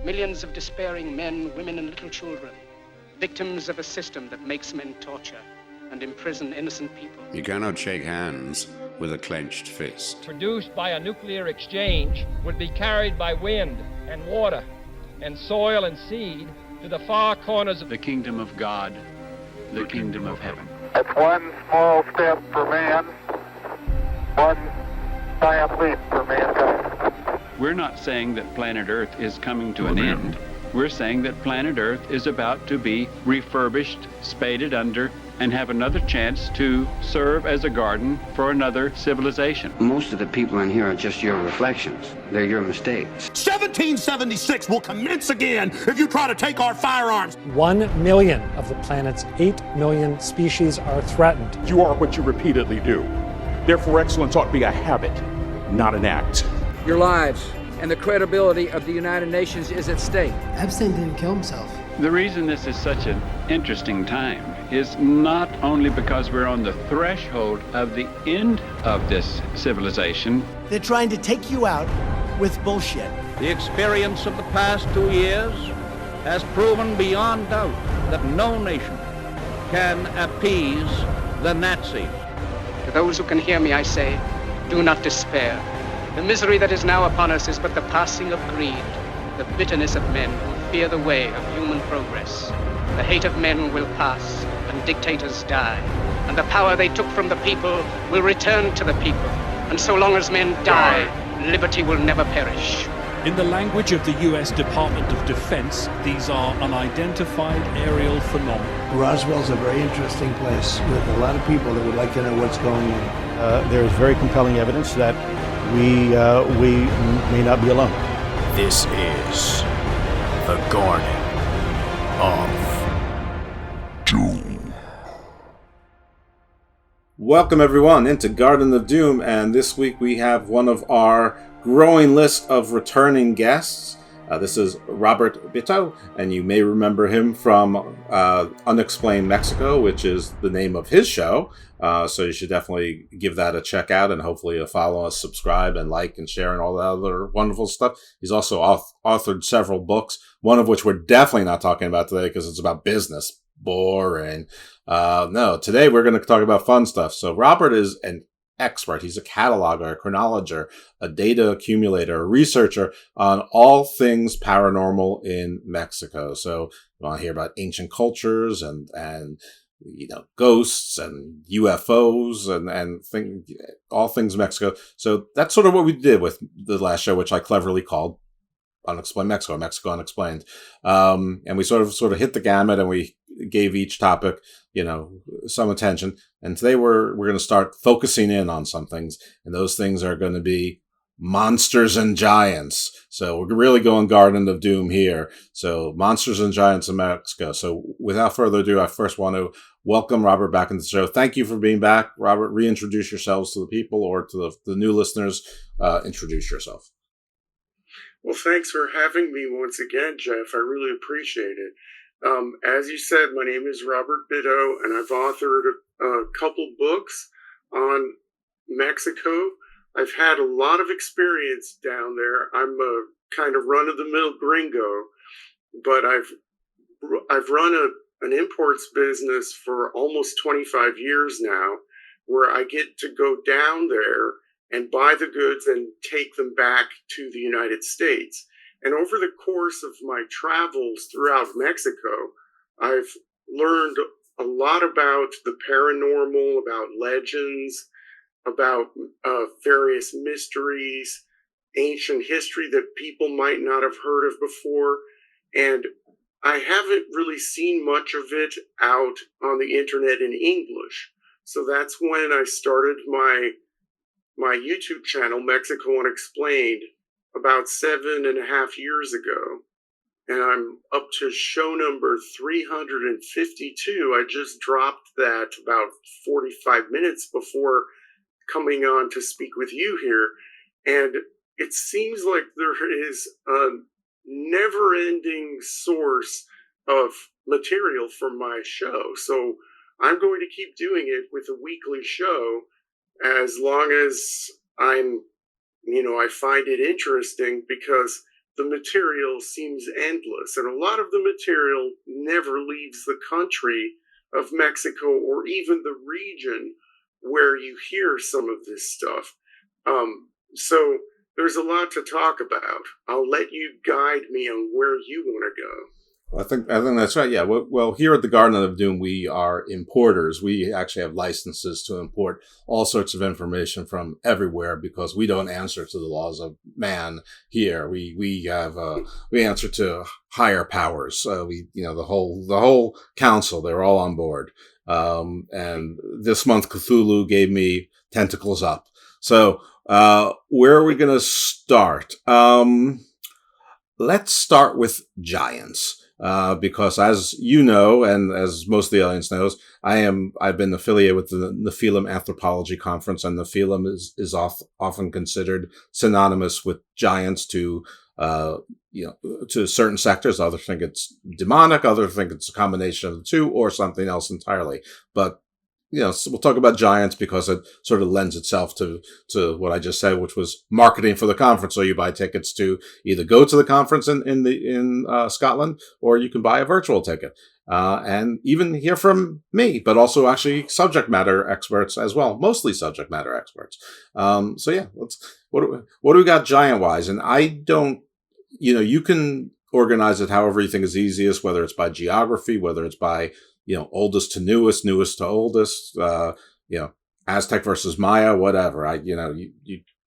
Millions of despairing men, women, and little children, victims of a system that makes men torture and imprison innocent people. You cannot shake hands with a clenched fist. Produced by a nuclear exchange would be carried by wind and water and soil and seed to the far corners of the kingdom of God, the kingdom of heaven. It's one small step for man, one giant leap for mankind. We're not saying that planet Earth is coming to an end. We're saying that planet Earth is about to be refurbished, spaded under, and have another chance to serve as a garden for another civilization. Most of the people in here are just your reflections. They're your mistakes. 1776 will commence again if you try to take our firearms. 1 million of the planet's 8 million species are threatened. You are what you repeatedly do. Therefore, excellence ought to be a habit, not an act. Your lives and the credibility of the United Nations is at stake. Epstein didn't kill himself. The reason this is such an interesting time is not only because we're on the threshold of the end of this civilization. They're trying to take you out with bullshit. The experience of the past 2 years has proven beyond doubt that no nation can appease the Nazis. To those who can hear me, I say, do not despair. The misery that is now upon us is but the passing of greed, the bitterness of men who fear the way of human progress. The hate of men will pass, and dictators die, and the power they took from the people will return to the people. And so long as men die, liberty will never perish. In the language of the U.S. Department of Defense, these are unidentified aerial phenomena. Roswell's a very interesting place with a lot of people that would like to know what's going on. There is very compelling evidence that we may not be alone. This is the Garden of Doom. Welcome everyone into Garden of Doom, and this week we have one of our growing list of returning guests. This is Robert Bitto, and you may remember him from Unexplained Mexico, which is the name of his show. So you should definitely give that a check out, and hopefully follow us, subscribe, and like, and share, and all that other wonderful stuff. He's also authored several books, one of which we're definitely not talking about today because it's about business. Boring. No, today we're going to talk about fun stuff. So Robert is an expert. He's a cataloger, a chronologer, a data accumulator, a researcher on all things paranormal in Mexico. So you want to hear about ancient cultures and ghosts and UFOs and all things Mexico. So that's sort of what we did with the last show, which I cleverly called Unexplained Mexico, Mexico Unexplained. And we sort of hit the gamut, and we gave each topic, some attention. And today we're going to start focusing in on some things, and those things are going to be monsters and giants. So we're really going Garden of Doom here. So monsters and giants in Mexico. So without further ado, I first want to welcome Robert back into the show. Thank you for being back. Robert, reintroduce yourselves to the people, or to the new listeners. Introduce yourself. Well, thanks for having me once again, Jeff. I really appreciate it. As you said, my name is Robert Bitto, and I've authored a couple books on Mexico. I've had a lot of experience down there. I'm a kind of run-of-the-mill gringo, but I've run an imports business for almost 25 years now, where I get to go down there and buy the goods and take them back to the United States. And over the course of my travels throughout Mexico, I've learned a lot about the paranormal, about legends, about various mysteries, ancient history that people might not have heard of before. And I haven't really seen much of it out on the internet in English. So that's when I started my YouTube channel, Mexico Unexplained, about 7.5 years ago. And I'm up to show number 352. I just dropped that about 45 minutes before coming on to speak with you here. And it seems like there is a never-ending source of material for my show. So I'm going to keep doing it with a weekly show as long as I find it interesting, because the material seems endless, and a lot of the material never leaves the country of Mexico or even the region where you hear some of this stuff. So there's a lot to talk about. I'll let you guide me on where you want to go. I think that's right. Yeah. Well, here at the Garden of Doom, we are importers. We actually have licenses to import all sorts of information from everywhere because we don't answer to the laws of man here. We answer to higher powers. The whole council, they're all on board. And this month Cthulhu gave me tentacles up. So, where are we going to start? Let's start with giants. Because as you know, and as most of the audience knows, I've been affiliated with the Nephilim Anthropology Conference, and Nephilim is often considered synonymous with giants to certain sectors. Others think it's demonic, others think it's a combination of the two or something else entirely. But so we'll talk about giants because it sort of lends itself to what I just said, which was marketing for the conference. So you buy tickets to either go to the conference in Scotland, or you can buy a virtual ticket, and even hear from me, but also actually subject matter experts as well, mostly subject matter experts. So yeah, what do we got giant wise? And I don't, you can organize it however you think is easiest, whether it's by geography, whether it's by oldest to newest, newest to oldest, Aztec versus Maya, whatever.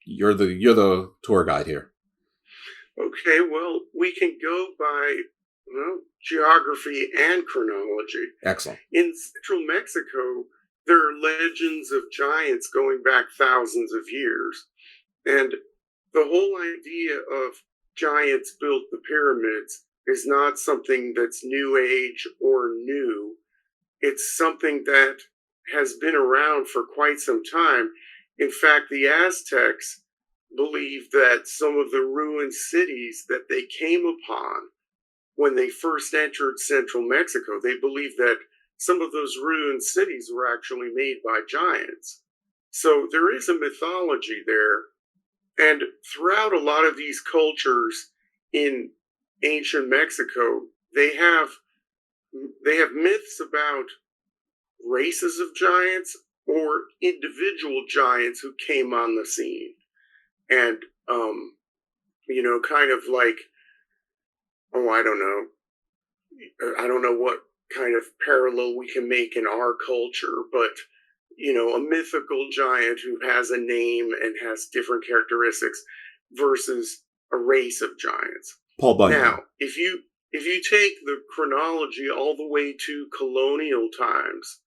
You're the tour guide here. Okay, well, we can go by geography and chronology. Excellent. In central Mexico, there are legends of giants going back thousands of years. And the whole idea of giants built the pyramids is not something that's new age or new. It's something that has been around for quite some time. In fact, the Aztecs believed that some of the ruined cities that they came upon when they first entered central Mexico, they believed that some of those ruined cities were actually made by giants. So there is a mythology there. And throughout a lot of these cultures in ancient Mexico, they have myths about races of giants or individual giants who came on the scene. And, kind of like, I don't know what kind of parallel we can make in our culture, but, a mythical giant who has a name and has different characteristics versus a race of giants. Paul Bunyan. Now, if you take the chronology all the way to colonial times,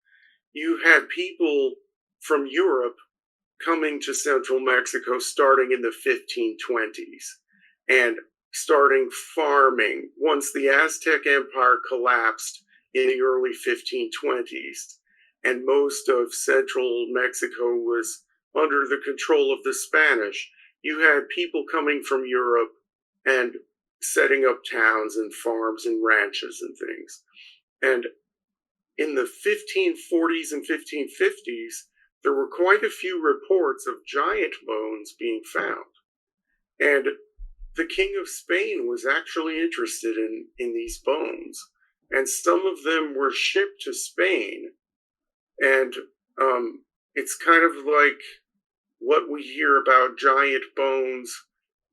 you had people from Europe coming to central Mexico starting in the 1520s and starting farming once the Aztec Empire collapsed in the early 1520s. And most of central Mexico was under the control of the Spanish. You had people coming from Europe and setting up towns and farms and ranches and things. And in the 1540s and 1550s, there were quite a few reports of giant bones being found. And the King of Spain was actually interested in these bones. And some of them were shipped to Spain. And it's kind of like what we hear about giant bones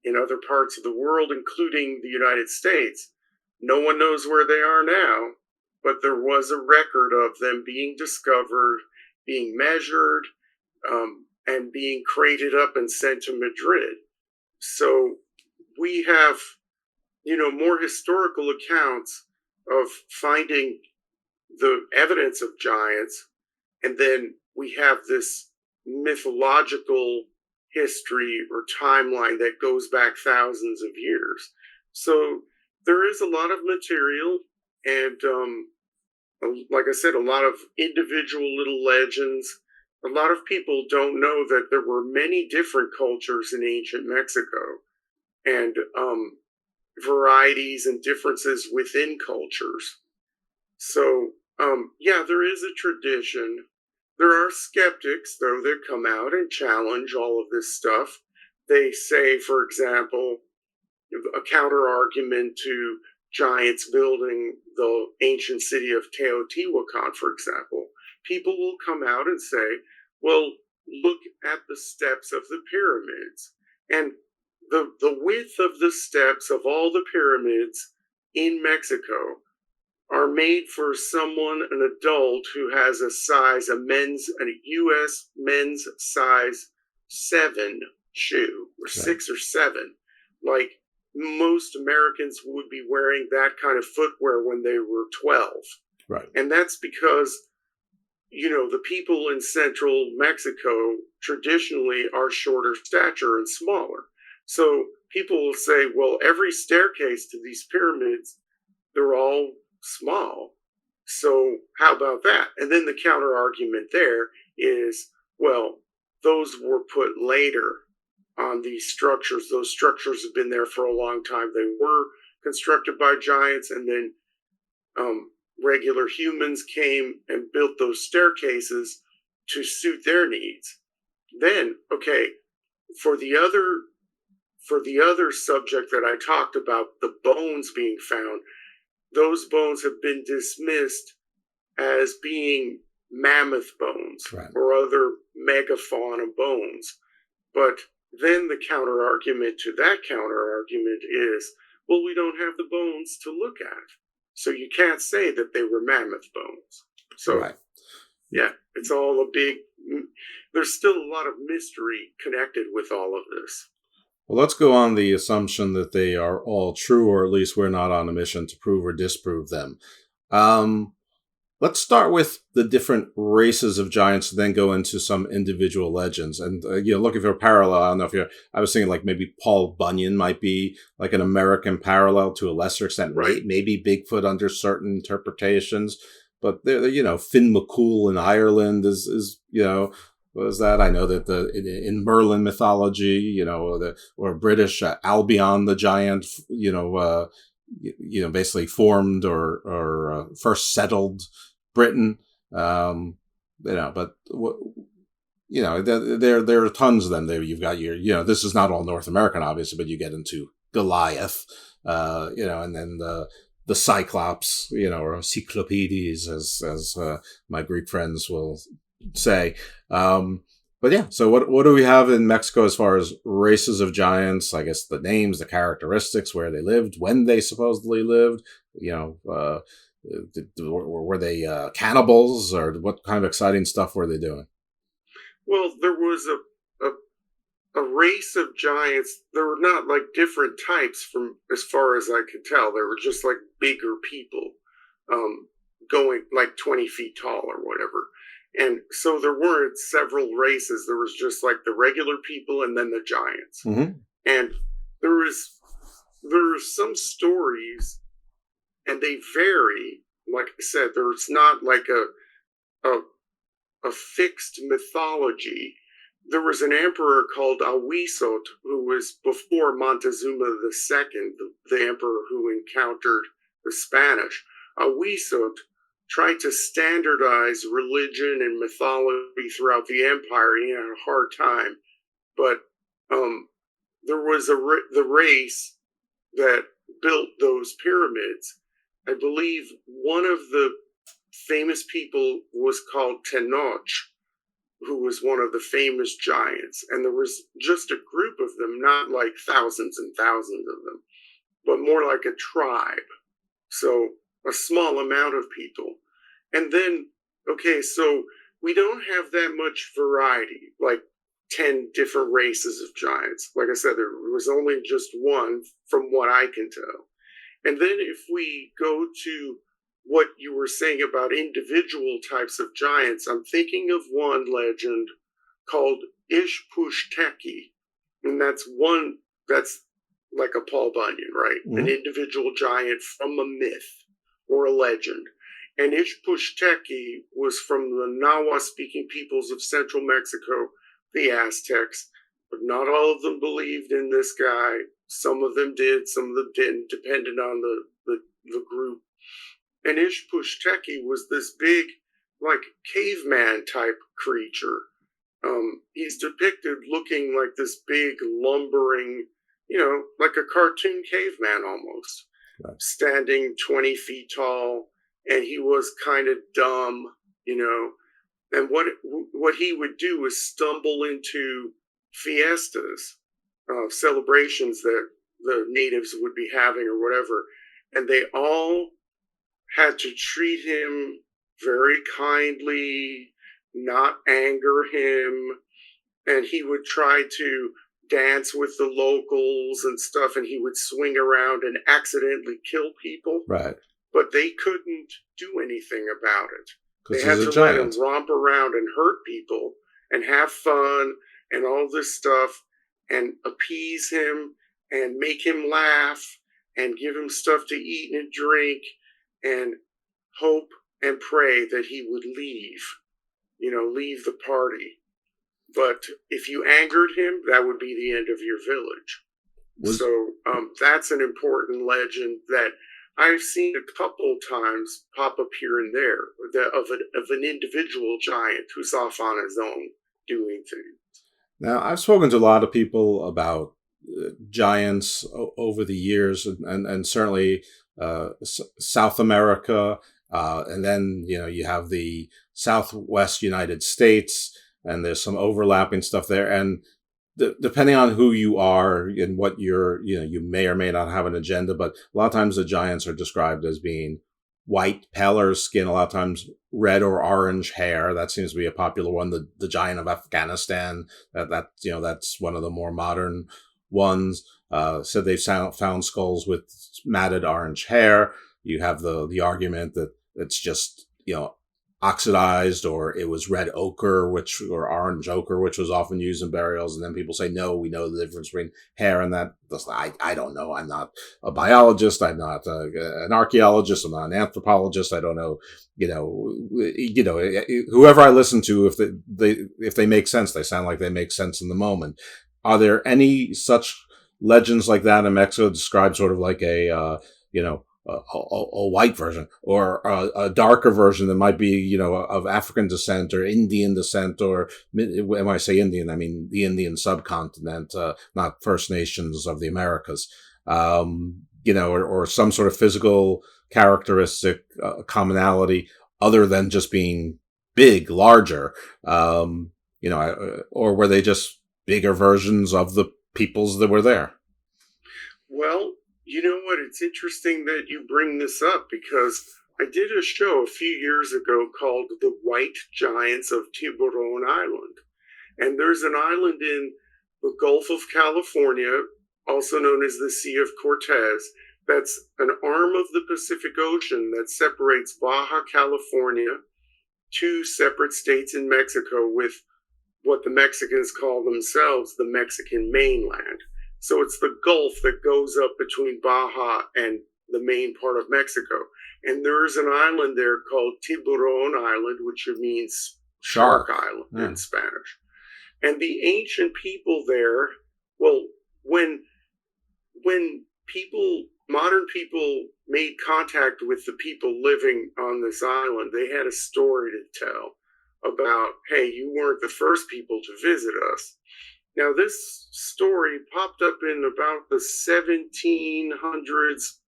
in other parts of the world, including the United States. No one knows where they are now, but there was a record of them being discovered, being measured, and being crated up and sent to Madrid. So we have, more historical accounts of finding the evidence of giants, and then we have this mythological history or timeline that goes back thousands of years. So there is a lot of material, and like I said, a lot of individual little legends. A lot of people don't know that there were many different cultures in ancient Mexico, and varieties and differences within cultures. So, there is a tradition. There are skeptics, though, that come out and challenge all of this stuff. They say, for example, a counter argument to giants building the ancient city of Teotihuacan, for example. People will come out and say, well, look at the steps of the pyramids. And the width of the steps of all the pyramids in Mexico are made for someone, an adult, who has a U.S. men's size 7 shoe, or 6 or 7. Like, most Americans would be wearing that kind of footwear when they were 12. Right. And that's because, the people in central Mexico traditionally are shorter stature and smaller. So people will say, well, every staircase to these pyramids, they're all small. So how about that? And then the counter argument there is, well, those were put later on these structures. Those structures have been there for a long time. They were constructed by giants, and then regular humans came and built those staircases to suit their needs. Then, okay, for the other subject that I talked about, the bones being found, those bones have been dismissed as being mammoth bones, right, or other megafauna bones. But then the counter argument to that counter argument is, well, we don't have the bones to look at. So you can't say that they were mammoth bones. So, right. Yeah, it's all there's still a lot of mystery connected with all of this. Well, let's go on the assumption that they are all true, or at least we're not on a mission to prove or disprove them. Let's start with the different races of giants, then go into some individual legends. And, looking for a parallel, I don't know if I was thinking like maybe Paul Bunyan might be like an American parallel to a lesser extent, right? Maybe Bigfoot under certain interpretations. But, Finn McCool in Ireland is what is that? I know that in Merlin mythology, or British Albion the giant, basically formed or first settled Britain, but there are tons of them. There you've got this is not all North American, obviously, but you get into Goliath, and then the Cyclops, or Cyclopedes, as my Greek friends will say. But yeah, so what do we have in Mexico as far as races of giants? I guess the names, the characteristics, where they lived, when they supposedly lived, were they cannibals, or what kind of exciting stuff were they doing? Well, there was a race of giants. There were not like different types from as far as I could tell. They were just like bigger people, going like 20 feet tall or whatever. And so there weren't several races. There was just like the regular people and then the giants. Mm-hmm. And there are some stories, and they vary. Like I said, there's not like a fixed mythology. There was an emperor called Ahuizot, who was before Montezuma II, the emperor who encountered the Spanish. Ahuizot tried to standardize religion and mythology throughout the empire, and he had a hard time. But there was the race that built those pyramids. I believe one of the famous people was called Tenoch, who was one of the famous giants. And there was just a group of them, not like thousands and thousands of them, but more like a tribe. So a small amount of people. And then, okay, so we don't have that much variety, like 10 different races of giants. Like I said, there was only just one from what I can tell. And then if we go to what you were saying about individual types of giants, I'm thinking of one legend called Ishpushteki. And that's like a Paul Bunyan, right? Mm-hmm. An individual giant from a myth or a legend. And Ishpushteki was from the Nahua-speaking peoples of central Mexico, the Aztecs. But not all of them believed in this guy. Some of them did, some of them didn't, depending on the group. And Ishpushteki was this big, like, caveman type creature. He's depicted looking like this big, lumbering, like a cartoon caveman almost, standing 20 feet tall, and he was kind of dumb, and what he would do is stumble into fiestas, celebrations that the natives would be having or whatever, and they all had to treat him very kindly, not anger him, and he would try to dance with the locals and stuff, and he would swing around and accidentally kill people. Right. But they couldn't do anything about it. They Because had he's to a let giant. him romp around and hurt people and have fun and all this stuff and appease him and make him laugh and give him stuff to eat and drink and hope and pray that he would leave the party. But if you angered him, that would be the end of your village. So that's an important legend that I've seen a couple times pop up here and there of an individual giant who's off on his own doing things. Now, I've spoken to a lot of people about giants over the years, and certainly South America, and then you have the Southwest United States, and there's some overlapping stuff there. And depending on who you are and what you may or may not have an agenda, but a lot of times the giants are described as being white, paler skin, a lot of times red or orange hair. That seems to be a popular one. The giant of Afghanistan, that's one of the more modern ones. So they've found skulls with matted orange hair. You have the argument that it's just, oxidized, or it was red ochre, or orange ochre, which was often used in burials. And then people say, no, we know the difference between hair and that. I don't know. I'm not a biologist. I'm not an archaeologist. I'm not an anthropologist. I don't know. Whoever I listen to, if they make sense, they sound like they make sense in the moment. Are there any such legends like that in Mexico described sort of like a white version, or a darker version that might be, of African descent or Indian descent, or when I say Indian, I mean the Indian subcontinent, not First Nations of the Americas, or some sort of physical characteristic commonality other than just being big, larger, or were they just bigger versions of the peoples that were there? Well, you know what? It's interesting that you bring this up, because I did a show a few years ago called The White Giants of Tiburon Island. And there's an island in the Gulf of California, also known as the Sea of Cortez, that's an arm of the Pacific Ocean that separates Baja California, two separate states in Mexico, with what the Mexicans call themselves the Mexican mainland. So it's the Gulf that goes up between Baja and the main part of Mexico. And there's an island there called Tiburon Island, which means Shark Island in Spanish. And the ancient people there, well, when modern people made contact with the people living on this island, they had a story to tell about, hey, you weren't the first people to visit us. Now, this story popped up in about the 1700s,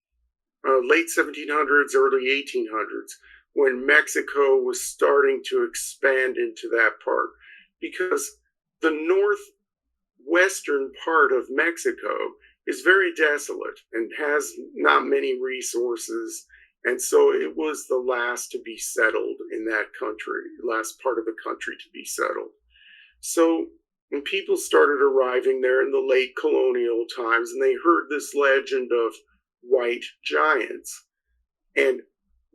late 1700s, early 1800s, when Mexico was starting to expand into that part, because the northwestern part of Mexico is very desolate and has not many resources, and so it was the last to be settled in that country, last part of the country to be settled. So when people started arriving there in the late colonial times, and they heard this legend of white giants, and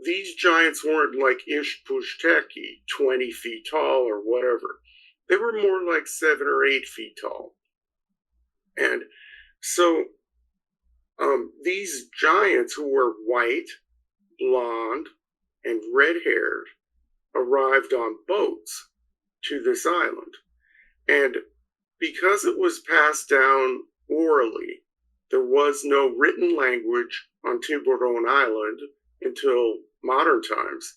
these giants weren't like Ishpushteki, 20 feet tall or whatever. They were more like 7 or 8 feet tall. And so these giants, who were white, blonde, and red-haired, arrived on boats to this island. And because it was passed down orally, there was no written language on Tiburon Island until modern times.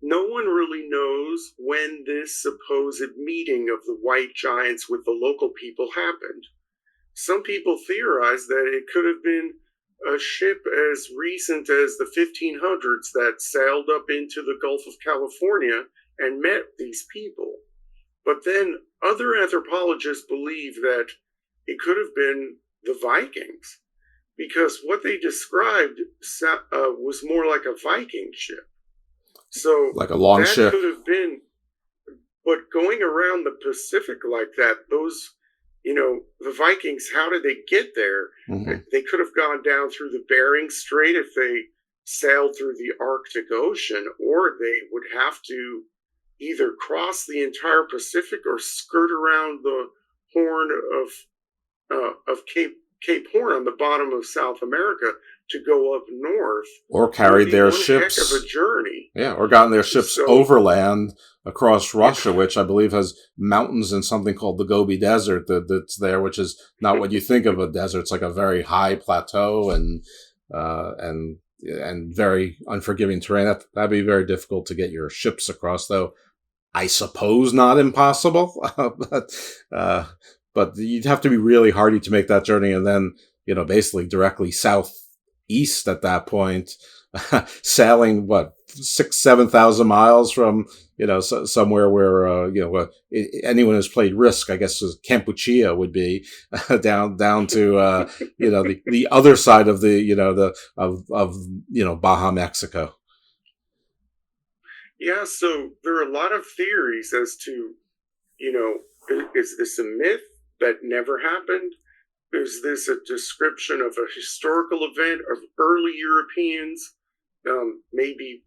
No one really knows when this supposed meeting of the white giants with the local people happened. some people theorize that it could have been a ship as recent as the 1500s that sailed up into the Gulf of California and met these people. But then other anthropologists believe that it could have been the Vikings, because what they described was more like a Viking ship. So like a long ship. Could have been, but going around the Pacific like that, those, the Vikings, how did they get there? Mm-hmm. They could have gone down through the Bering Strait if they sailed through the Arctic Ocean, or they would have to either cross the entire Pacific or skirt around the Horn of Cape Horn on the bottom of South America to go up north, or carried their ships. Heck of a journey. Yeah, or gotten their ships overland across Russia, which I believe has mountains and something called the Gobi Desert that's there, which is not what you think of a desert. It's like a very high plateau and very unforgiving terrain. That'd be very difficult to get your ships across, though. I suppose not impossible, but you'd have to be really hardy to make that journey, and then basically directly southeast at that point, sailing 6,000-7,000 miles from somewhere where anyone who's played Risk, I guess Kampuchea would be down to the other side of the Baja, Mexico. Yeah, so there are a lot of theories as to, is this a myth that never happened? Is this a description of a historical event of early Europeans, maybe,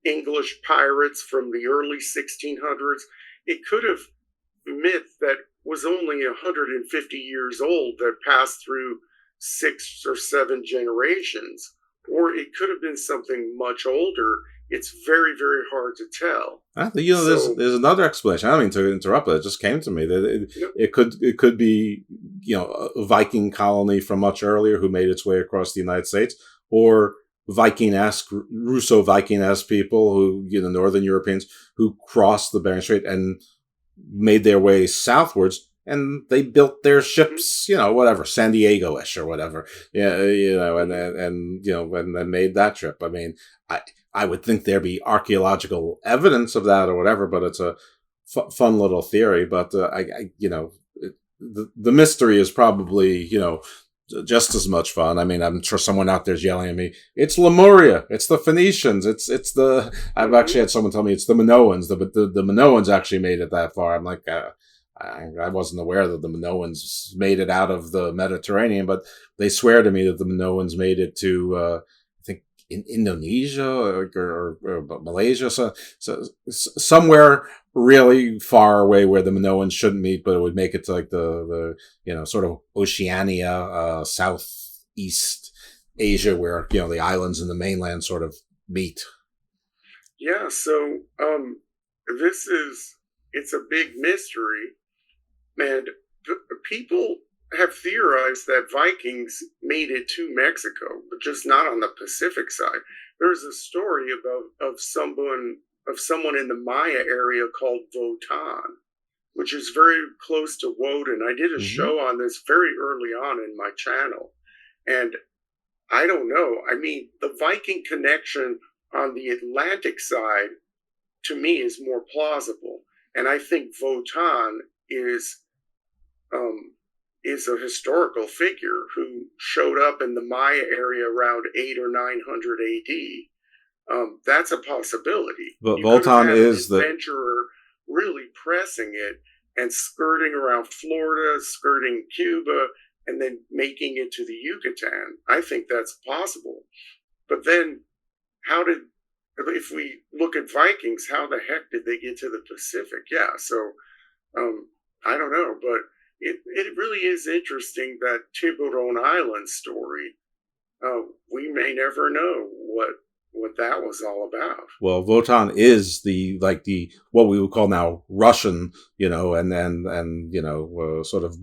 English pirates from the early 1600s? It could have been a myth that was only 150 years old that passed through 6 or 7 generations, or it could have been something much older. It's very, very hard to tell. There's another explanation. I don't mean to interrupt, but it just came to me that it could be a Viking colony from much earlier who made its way across the United States, or Viking-esque, Russo-Viking-esque people who, Northern Europeans who crossed the Bering Strait and made their way southwards, and they built their ships, San Diego-ish or whatever, and then made that trip. I mean, I would think there'd be archaeological evidence of that or whatever, but it's a fun little theory. But the mystery is probably just as much fun. I mean, I'm sure someone out there's yelling at me, "It's Lemuria! It's the Phoenicians! It's the." I've actually had someone tell me it's the Minoans. The Minoans actually made it that far. I'm like, I wasn't aware that the Minoans made it out of the Mediterranean, but they swear to me that the Minoans made it to. In Indonesia or Malaysia, so somewhere really far away where the Minoans shouldn't meet, but it would make it to like the sort of Oceania, Southeast Asia, where the islands and the mainland sort of meet. Yeah, so it's a big mystery, and people have theorized that Vikings made it to Mexico, but just not on the Pacific side. There's a story of someone in the Maya area called Votan, which is very close to Woden. I did a show on this very early on in my channel, and I don't know. I mean, the Viking connection on the Atlantic side, to me, is more plausible, and I think Votan is a historical figure who showed up in the Maya area around 800 or 900 AD. That's a possibility. But Votan is the adventurer really pressing it and skirting around Florida, skirting Cuba, and then making it to the Yucatan. I think that's possible. But then if we look at Vikings, how the heck did they get to the Pacific? Yeah, so I don't know, but it really is interesting, that Tiburon Island story. We may never know what that was all about. Well, Votan is what we would call now Russian, and sort of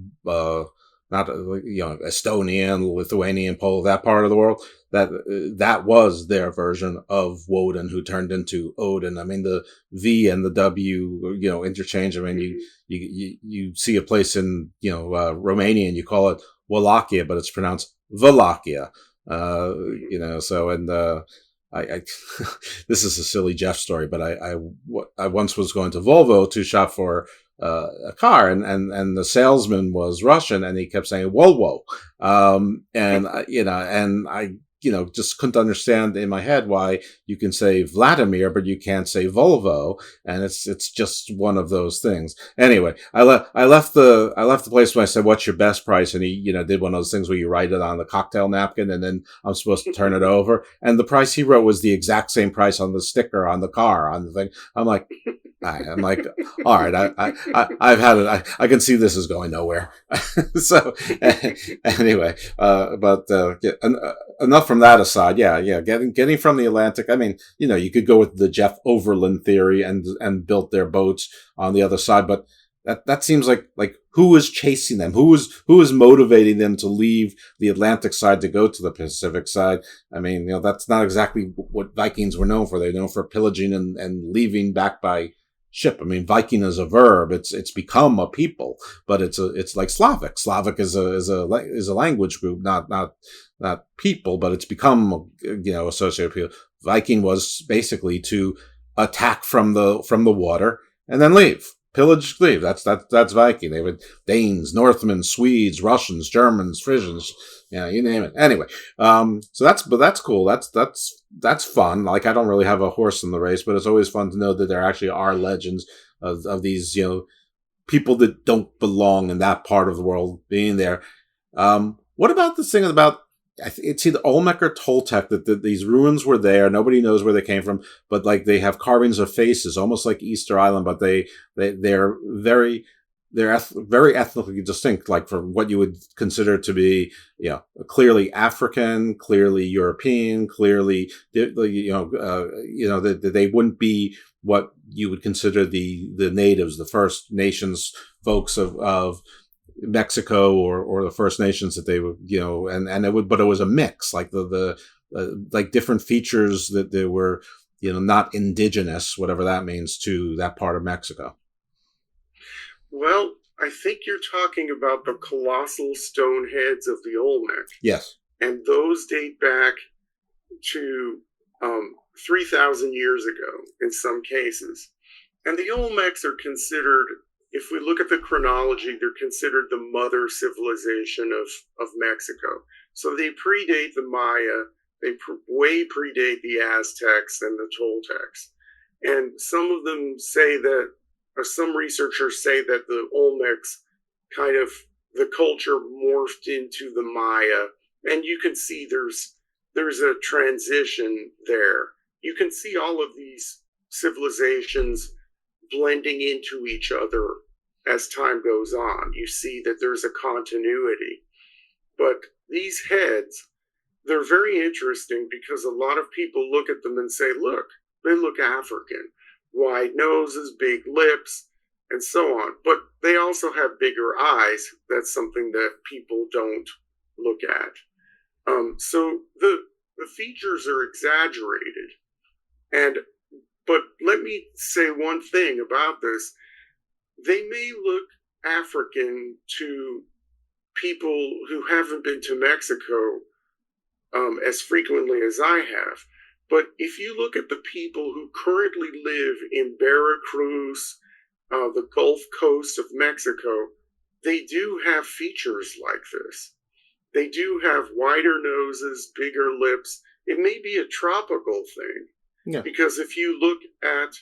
not Estonian, Lithuanian, Polish, that part of the world. that was their version of Woden, who turned into Odin. I mean, the V and the W, interchange. I mean, you see a place in, Romania and you call it Wallachia, but it's pronounced Wallachia. So, and, I this is a silly Jeff story, but I once was going to Volvo to shop for a car, and the salesman was Russian, and he kept saying Volvo, and I just couldn't understand in my head why you can say Vladimir, but you can't say Volvo. And it's just one of those things. Anyway, I left the place when I said, "What's your best price?" And he, did one of those things where you write it on the cocktail napkin and then I'm supposed to turn it over. And the price he wrote was the exact same price on the sticker on the car, on the thing. I'm like, all right, I've had it. I can see this is going nowhere. So anyway, enough from that aside. Yeah. Getting from the Atlantic. I mean, you could go with the Jeff Overland theory and built their boats on the other side, but that seems like who was chasing them? Who was motivating them to leave the Atlantic side to go to the Pacific side? I mean, that's not exactly what Vikings were known for. They're known for pillaging and leaving back by ship. I mean, Viking is a verb. It's become a people, but it's like Slavic. Slavic is a language group, not people, but it's become, associated with people. Viking was basically to attack from the water and then leave. Pillage, leave. That's Viking. They would Danes, Northmen, Swedes, Russians, Germans, Frisians, you name it. Anyway, so that's cool. That's fun. Like, I don't really have a horse in the race, but it's always fun to know that there actually are legends of these, people that don't belong in that part of the world being there. What about this thing about, it's either Olmec or Toltec that these ruins were there. Nobody knows where they came from, but like they have carvings of faces, almost like Easter Island, but they're very ethnically distinct, like from what you would consider to be, clearly African, clearly European, clearly, that they wouldn't be what you would consider the natives, the First Nations folks of Mexico or the First Nations that they would, but it was a mix, like the like different features that they were, not indigenous, whatever that means, to that part of Mexico. Well, I think you're talking about the colossal stone heads of the Olmec. Yes. And those date back to 3,000 years ago in some cases. And the Olmecs are considered, if we look at the chronology, they're considered the mother civilization of Mexico. So they predate the Maya, they way predate the Aztecs and the Toltecs. And some of them say that, or some researchers say that the Olmecs kind of, the culture morphed into the Maya. And you can see there's a transition there. You can see all of these civilizations blending into each other as time goes on. You see that there's a continuity. But these heads, they're very interesting because a lot of people look at them and say, look, they look African. Wide noses, big lips, and so on. But they also have bigger eyes. That's something that people don't look at. So the features are exaggerated. But let me say one thing about this. They may look African to people who haven't been to Mexico as frequently as I have. But if you look at the people who currently live in Veracruz, the Gulf Coast of Mexico, they do have features like this. They do have wider noses, bigger lips. It may be a tropical thing. Yeah. Because if you look at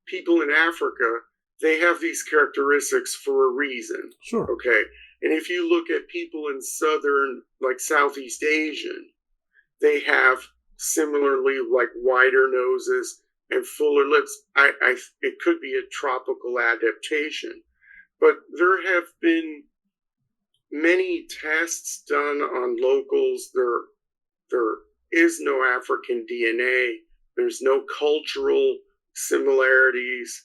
people in Africa, they have these characteristics for a reason. Sure. Okay. And if you look at people in southern, like Southeast Asian, they have similarly like wider noses and fuller lips. It could be a tropical adaptation. But there have been many tests done on locals. There is no African DNA. There's no cultural similarities.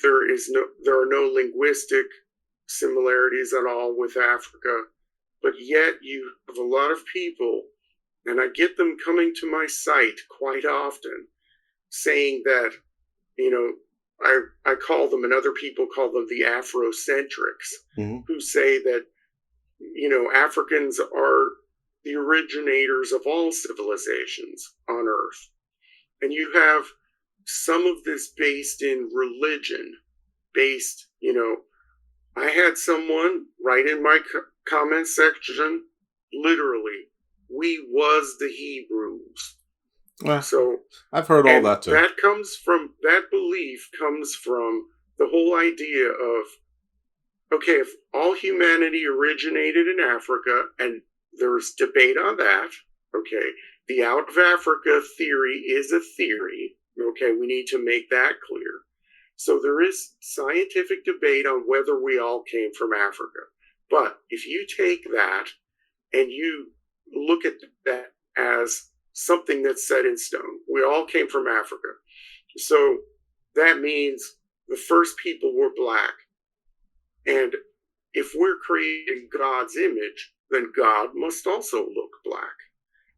There are no linguistic similarities at all with Africa. But yet you have a lot of people and I get them coming to my site quite often saying that, I call them, and other people call them, the Afrocentrics, who say that, Africans are the originators of all civilizations on Earth. And you have some of this based in religion, I had someone write in my comment section, literally, we was the Hebrews. Well, so I've heard all that too. That belief comes from the whole idea of, okay, if all humanity originated in Africa, and there's debate on that, okay, the out of Africa theory is a theory, okay, we need to make that clear. So there is scientific debate on whether we all came from Africa. But if you take that and you look at that as something that's set in stone, we all came from Africa. So that means the first people were black. And if we're creating God's image, then God must also look black.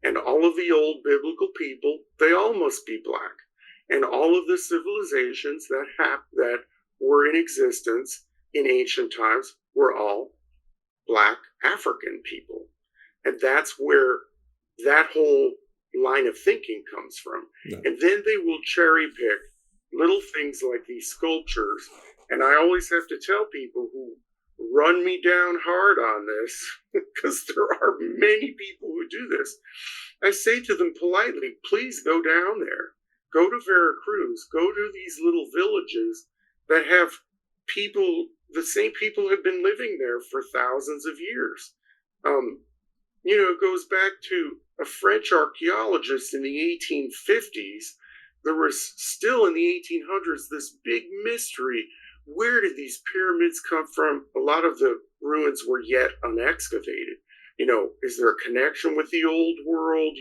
And all of the old biblical people, they all must be black. And all of the civilizations that were in existence in ancient times were all black African people. And that's where that whole line of thinking comes from. Yeah. And then they will cherry pick little things like these sculptures. And I always have to tell people who run me down hard on this, because there are many people who do this, I say to them politely, please go down there. Go to Veracruz. Go to these little villages that have people, the same people have been living there for thousands of years. It goes back to a French archaeologist in the 1850s. There was still in the 1800s this big mystery. Where did these pyramids come from? A lot of the ruins were yet unexcavated. Is there a connection with the old world?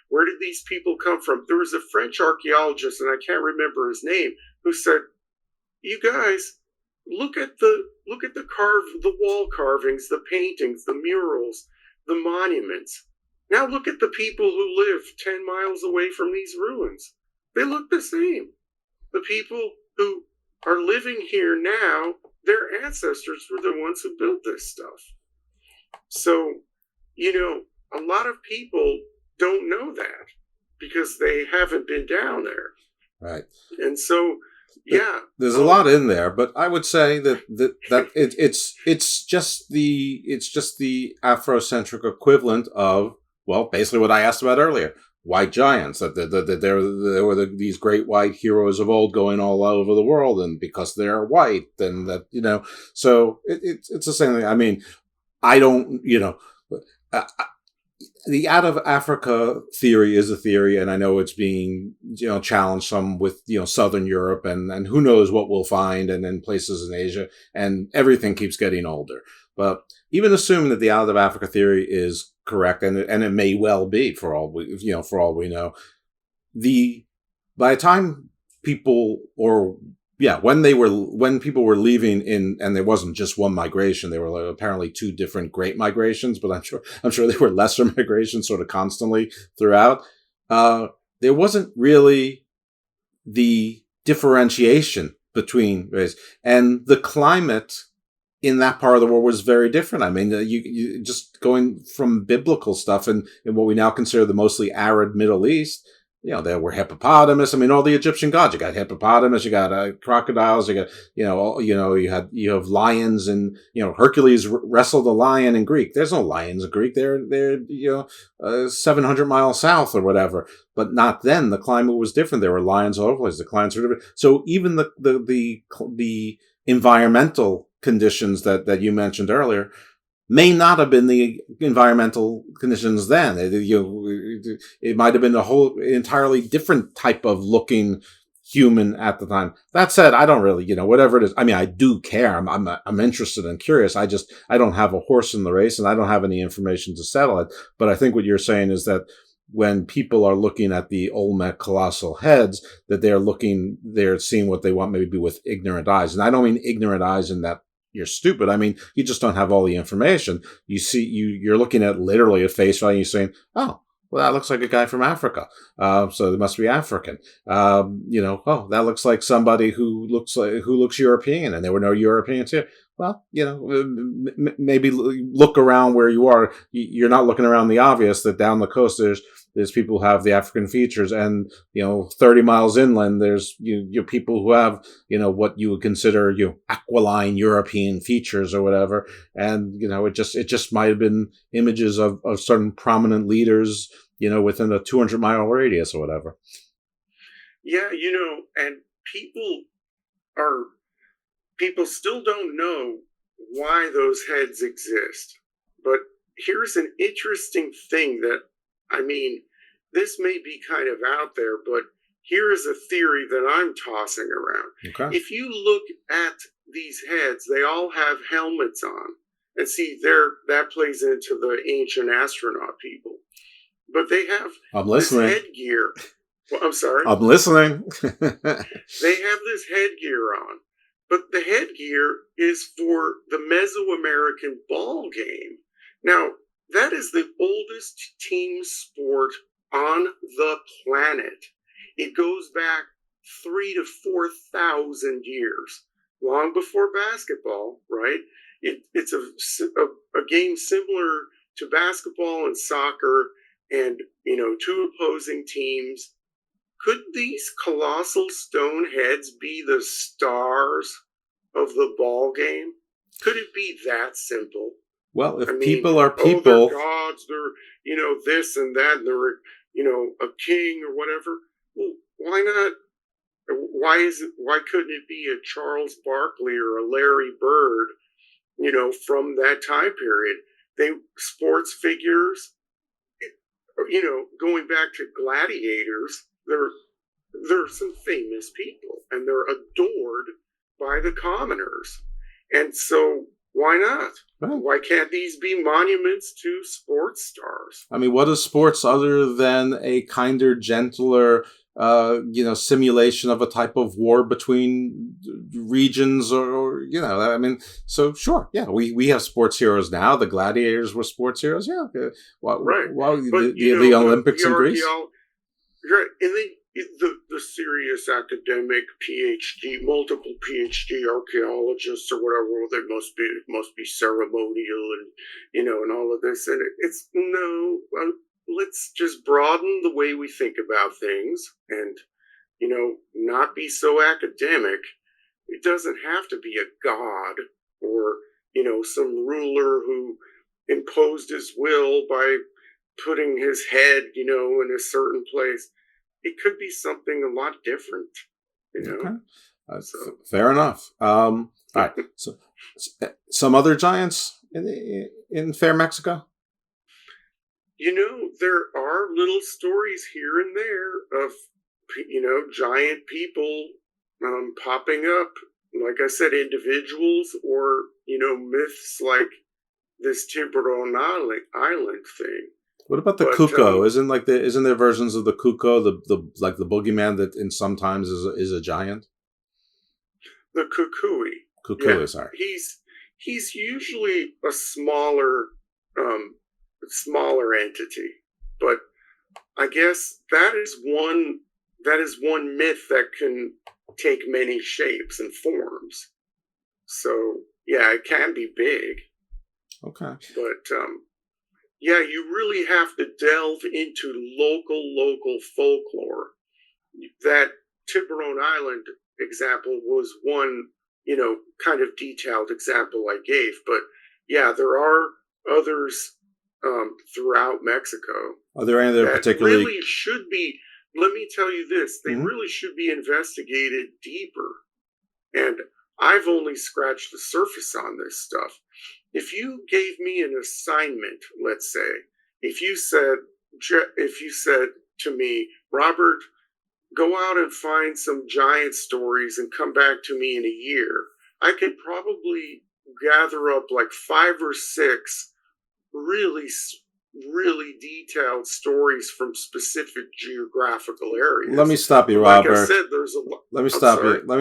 Where did these people come from? There was a French archaeologist, and I can't remember his name, who said, you guys, look at the wall carvings, the paintings, the murals, the monuments. Now look at the people who live 10 miles away from these ruins. They look the same. The people who are living here now, their ancestors were the ones who built this stuff. So, a lot of people don't know that because they haven't been down there. Right. And so, yeah. There's a lot in there, but I would say that it's just the Afrocentric equivalent of, well, basically what I asked about earlier. White giants, that there were these great white heroes of old going all over the world, and because they're white, then that, so it's the same thing. I mean, I don't, the out of Africa theory is a theory, and I know it's being, challenged some with, Southern Europe, and who knows what we'll find, and then places in Asia, and everything keeps getting older. But even assuming that the out of Africa theory is correct, and it may well be for all we know, by the time people when people were leaving and there wasn't just one migration, there were apparently two different great migrations, but I'm sure there were lesser migrations sort of constantly throughout. There wasn't really the differentiation between race, and the climate in that part of the world was very different. I mean, you just going from biblical stuff and what we now consider the mostly arid Middle East, there were hippopotamus. I mean, all the Egyptian gods. You got hippopotamus, you got crocodiles, you got, you have lions, and, Hercules wrestled a lion in Greek. There's no lions in Greek. They're 700 miles south or whatever. But not then. The climate was different. There were lions all over the place. The climates were different. So even the environmental conditions that you mentioned earlier may not have been the environmental conditions then. It might have been a whole entirely different type of looking human at the time. That said, I don't really, whatever it is. I mean, I do care. I'm interested and curious. I don't have a horse in the race, and I don't have any information to settle it. But I think what you're saying is that when people are looking at the Olmec colossal heads, that they're seeing what they want, maybe with ignorant eyes. And I don't mean ignorant eyes in that you're stupid. I mean, you just don't have all the information. You're looking at literally a face value and you're saying, oh, well, that looks like a guy from Africa. So they must be African. Oh, that looks like somebody who looks European, and there were no Europeans here. Well, maybe look around where you are. You're not looking around the obvious that down the coast there's people who have the African features, and 30 miles inland there's people who have what you would consider aquiline European features or whatever, and it just might have been images of certain prominent leaders within a 200-mile radius or whatever. Yeah, and people still don't know why those heads exist. But here's an interesting thing that, this may be kind of out there, but here is a theory that I'm tossing around. Okay. If you look at these heads, they all have helmets on. And see, that plays into the ancient astronaut people. But they have this headgear. Well, I'm sorry? I'm listening. They have this headgear on. But the headgear is for the Mesoamerican ball game. Now, that is the oldest team sport on the planet. It goes back 3,000 to 4,000 years, long before basketball, right? It's a game similar to basketball and soccer, and two opposing teams. Could these colossal stone heads be the stars of the ball game? Could it be that simple? Well, if people are people, they're gods, they're this and that, and they're a king or whatever. Well, why not? Why couldn't it be a Charles Barkley or a Larry Bird? From that time period, sports figures. Going back to gladiators, they're some famous people, and they're adored by the commoners. And so, why not? Right. Why can't these be monuments to sports stars? What is sports other than a kinder, gentler, simulation of a type of war between regions, or so sure, yeah, we have sports heroes now. The gladiators were sports heroes, yeah. Right. The Olympics in Greece. Right, and then the serious academic PhD, multiple PhD archaeologists or whatever, well, they must be ceremonial and and all of this, and it's no. Let's just broaden the way we think about things and, not be so academic. It doesn't have to be a god or, some ruler who imposed his will by putting his head, in a certain place. It could be something a lot different, Okay. Fair enough. All right. So some other giants in Fair Mexico? There are little stories here and there of, giant people popping up. Like I said, individuals or, myths like this Tiburon Island thing. What about the Cuco? Isn't there versions of the Cuco, the boogeyman that in sometimes is a giant? The Kukui. Kukui, sorry. He's usually a smaller entity, but I guess that is one myth that can take many shapes and forms. So yeah, it can be big. Okay. But yeah, you really have to delve into local folklore. That Tiburon Island example was one, kind of detailed example I gave. But yeah, there are others throughout Mexico. Are there any that particularly really should be? Let me tell you this: they really should be investigated deeper. And I've only scratched the surface on this stuff. If you gave me an assignment, let's say, if you said to me, Robert, go out and find some giant stories and come back to me in a year, I could probably gather up like 5 or 6 really detailed stories from specific geographical areas. Let me stop you, Robert. Like I said, there's a lot. Let me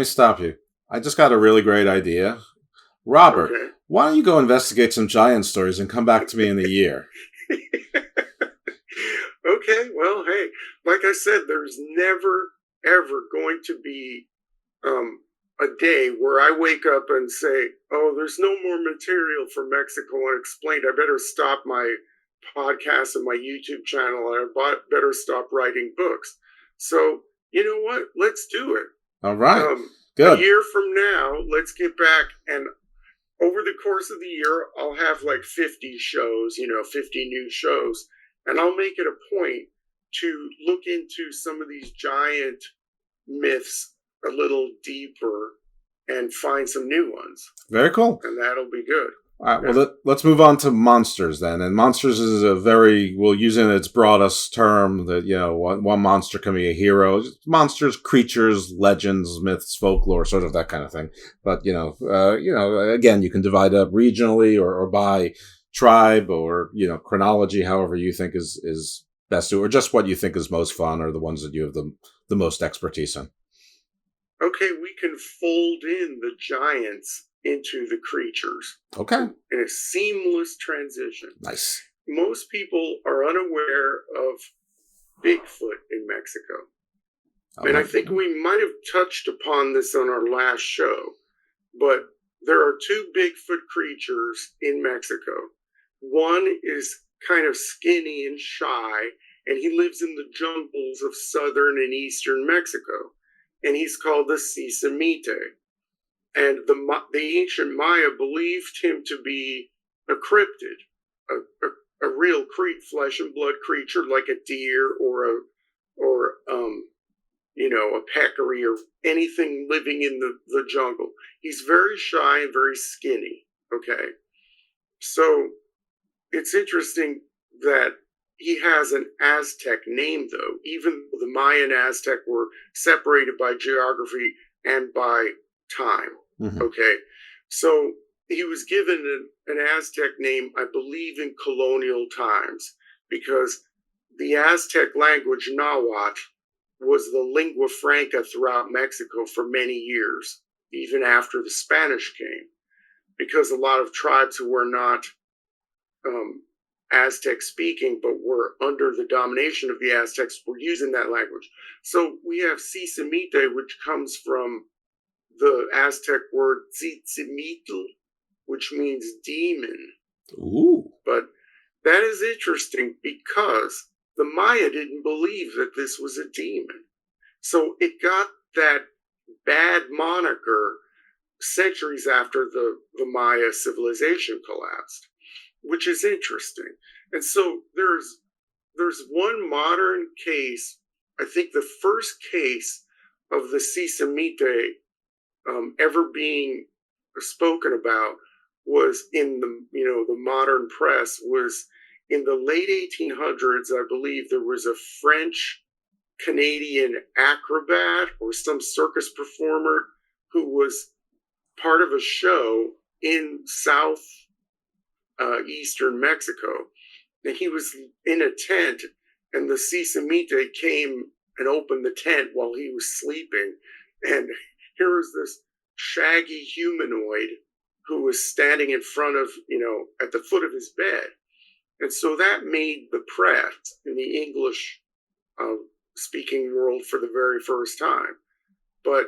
stop you. I just got a really great idea. Robert, why don't you go investigate some giant stories and come back to me in a year? Okay, well, hey, like I said, there's never, ever going to be a day where I wake up and say, oh, there's no more material for Mexico Unexplained. I better stop my podcast and my YouTube channel, and I better stop writing books. So, you know what? Let's do it. All right. Good. A year from now, let's get back, and over the course of the year, I'll have like 50 shows, 50 new shows, and I'll make it a point to look into some of these giant myths a little deeper and find some new ones. Very cool. And that'll be good. All right, well, let's move on to monsters then. And monsters is we'll use in its broadest term that, one monster can be a hero. Monsters, creatures, legends, myths, folklore, sort of that kind of thing. But, again, you can divide up regionally or by tribe or, chronology, however you think is best to, or just what you think is most fun or the ones that you have the most expertise in. Okay, we can fold in the giants into the creatures. Okay. In a seamless transition. Nice. Most people are unaware of Bigfoot in Mexico. And I think we might have touched upon this on our last show, but there are two Bigfoot creatures in Mexico. One is kind of skinny and shy, and he lives in the jungles of southern and eastern Mexico. And he's called the Sisamite. And the ancient Maya believed him to be a cryptid, a real flesh and blood creature like a deer or a peccary or anything living in the jungle. He's very shy and very skinny. Okay, so it's interesting that he has an Aztec name, though. Even the Maya and Aztec were separated by geography and by time. Mm-hmm. Okay, so he was given an Aztec name, I believe, in colonial times, because the Aztec language, Nahuatl, was the lingua franca throughout Mexico for many years, even after the Spanish came, because a lot of tribes who were not Aztec speaking, but were under the domination of the Aztecs, were using that language. So we have Sisamite, which comes from the Aztec word Tzitzimítl, which means demon. Ooh. But that is interesting because the Maya didn't believe that this was a demon. So it got that bad moniker centuries after the Maya civilization collapsed, which is interesting. And so there's one modern case, I think the first case of the Sisamite ever being spoken about was in the modern press, was in the late 1800s. I believe there was a French Canadian acrobat or some circus performer who was part of a show in eastern Mexico, and he was in a tent, and the Sisamite came and opened the tent while he was sleeping, and here was this shaggy humanoid who was standing in front of, at the foot of his bed. And so that made the press in the English speaking world for the very first time. But,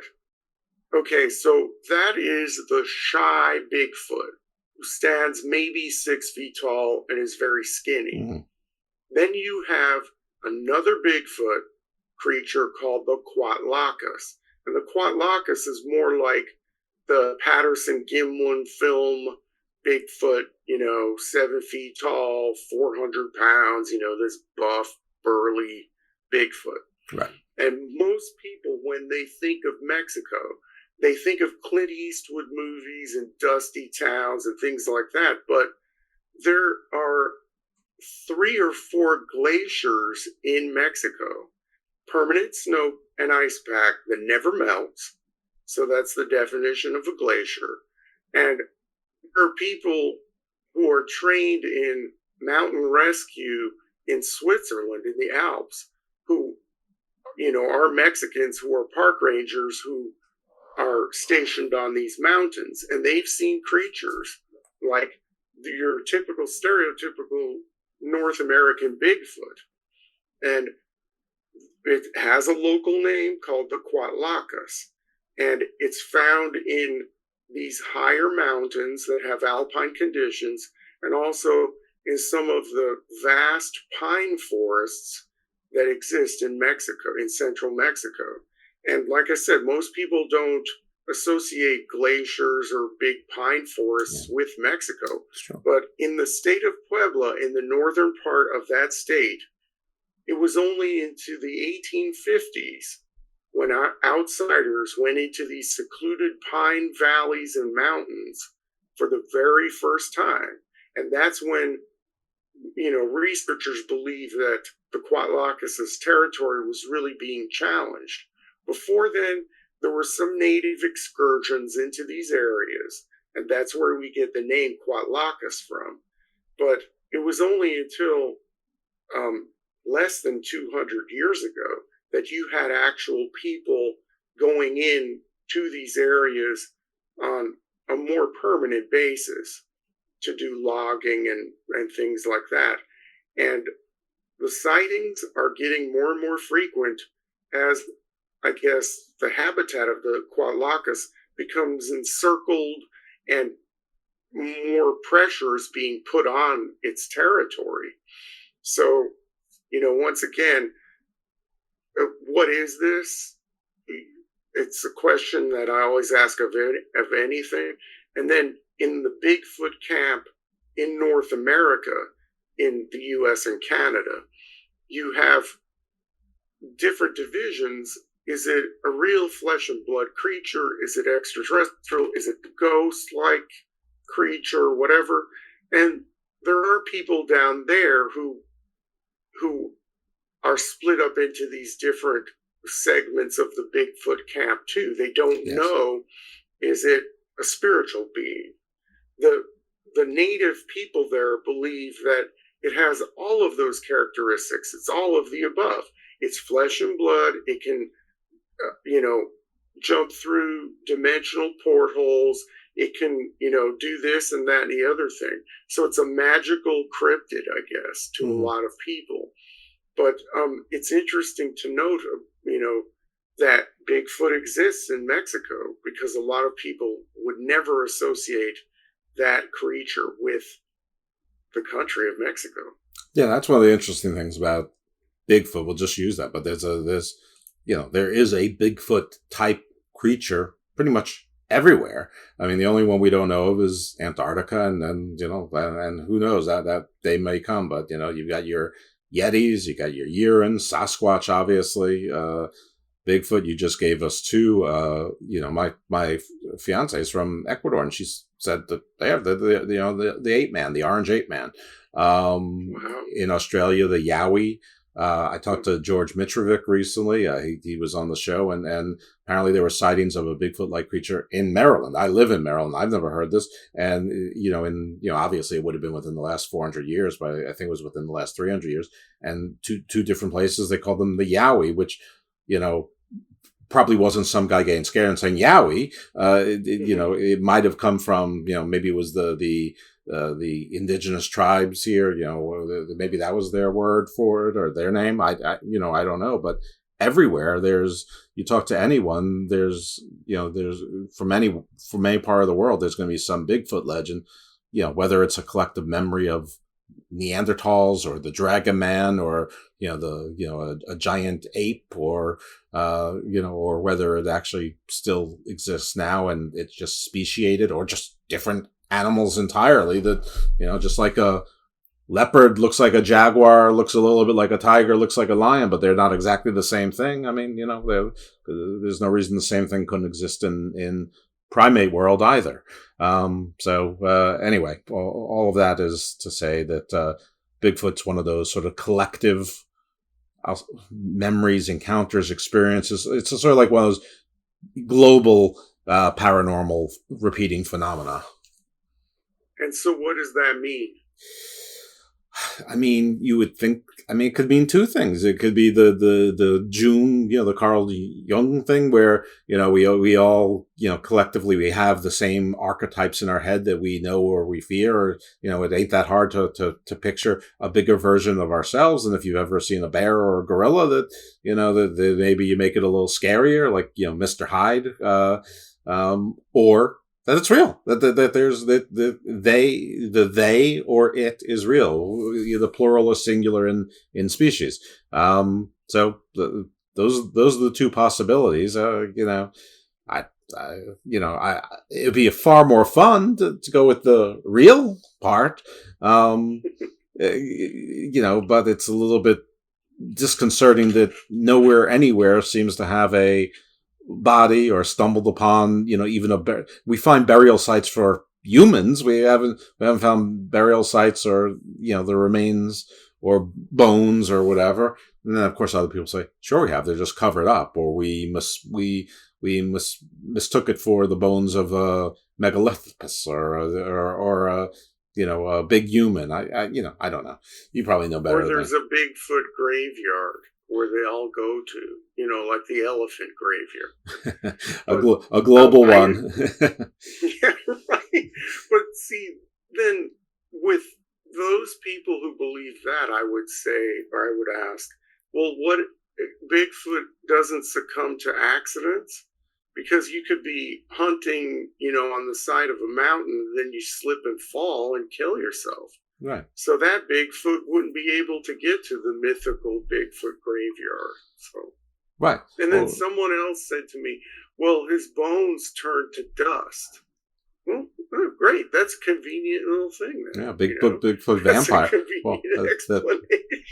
okay, so that is the shy Bigfoot, who stands maybe 6 feet tall and is very skinny. Mm-hmm. Then you have another Bigfoot creature called the Cuatlacas. And the Cuatlacas is more like the Patterson-Gimlin film Bigfoot, 7 feet tall, 400 pounds, this buff, burly Bigfoot. Right. And most people, when they think of Mexico, they think of Clint Eastwood movies and dusty towns and things like that. But there are 3 or 4 glaciers in Mexico, permanent snow and ice pack that never melts. So that's the definition of a glacier. And there are people who are trained in mountain rescue in Switzerland, in the Alps, who, are Mexicans who are park rangers who are stationed on these mountains. And they've seen creatures like your typical, stereotypical North American Bigfoot. And it has a local name called the Cuatlacas, and it's found in these higher mountains that have alpine conditions, and also in some of the vast pine forests that exist in Mexico, in central Mexico. And like I said, most people don't associate glaciers or big pine forests with Mexico. But in the state of Puebla, in the northern part of that state, it was only into the 1850s when outsiders went into these secluded pine valleys and mountains for the very first time. And that's when, researchers believe that the Cuatlacas' territory was really being challenged. Before then, there were some native excursions into these areas, and that's where we get the name Cuatlacas from. But it was only until less than 200 years ago that you had actual people going in to these areas on a more permanent basis to do logging and things like that. And the sightings are getting more and more frequent as, I guess, the habitat of the Cuatlacas becomes encircled and more pressure is being put on its territory. So, once again, what is this? It's a question that I always ask of anything. And then in the Bigfoot camp in North America, in the US and Canada, you have different divisions. Is it a real flesh and blood creature? Is it extraterrestrial? Is it ghost-like creature, whatever? And there are people down there who are split up into these different segments of the Bigfoot camp too. They don't know, is it a spiritual being? The native people there believe that it has all of those characteristics. It's all of the above. It's flesh and blood. It can, jump through dimensional portholes. It can, do this and that and the other thing. So it's a magical cryptid, I guess, to a lot of people. But it's interesting to note, that Bigfoot exists in Mexico because a lot of people would never associate that creature with the country of Mexico. Yeah, that's one of the interesting things about Bigfoot. We'll just use that, but there is a Bigfoot type creature pretty much everywhere. I mean, the only one we don't know of is Antarctica, and then and who knows, that day may come. But you've got your Yetis, you got your Urans, Sasquatch, obviously. Bigfoot, you just gave us two. My fiance is from Ecuador, and she said that they have the ape man, the orange ape man. In Australia, the Yowie. I talked to George Mitrovic recently. He was on the show, and apparently there were sightings of a Bigfoot-like creature in Maryland. I live in Maryland. I've never heard this. And, obviously it would have been within the last 400 years, but I think it was within the last 300 years. And two different places, they called them the Yowie, which, probably wasn't some guy getting scared and saying Yowie. It might have come from, maybe it was the indigenous tribes here, maybe that was their word for it or their name. I don't know, but everywhere you talk to anyone, there's from any part of the world, there's going to be some Bigfoot legend, whether it's a collective memory of Neanderthals or the Dragon Man or, a giant ape or whether it actually still exists now and it's just speciated or just different animals entirely that, just like a leopard looks like a jaguar, looks a little bit like a tiger, looks like a lion, but they're not exactly the same thing. I mean, there's no reason the same thing couldn't exist in primate world either. Anyway, all of that is to say that Bigfoot's one of those sort of collective memories, encounters, experiences. It's sort of like one of those global paranormal repeating phenomena. And so what does that mean? I mean, you would think. I mean, it could mean two things. It could be the Jung, the Carl Jung thing, where we all collectively we have the same archetypes in our head that we know or we fear, or it ain't that hard to picture a bigger version of ourselves. And if you've ever seen a bear or a gorilla, that maybe you make it a little scarier, like Mr. Hyde, or that it's real, that there's the they or it is real. The plural is singular in species. So those are the two possibilities. It'd be far more fun to go with the real part. But it's a little bit disconcerting that nowhere anywhere seems to have a body or stumbled upon, even we find burial sites for humans. We haven't found burial sites or, the remains or bones or whatever. And then of course other people say, sure we have, they're just covered up, or we mistook it for the bones of a megalithus or a big human. I don't know. You probably know better. Or there's a Bigfoot graveyard where they all go to, like the elephant graveyard. a global one. Yeah, right. But see, then with those people who believe that, I would say, or I would ask, well, what Bigfoot doesn't succumb to accidents? Because you could be hunting, on the side of a mountain, then you slip and fall and kill yourself. Right. So that Bigfoot wouldn't be able to get to the mythical Bigfoot graveyard. So. Right. And then someone else said to me, well, his bones turned to dust. Well, great. That's a convenient little thing. Then, yeah, Bigfoot vampire. Well,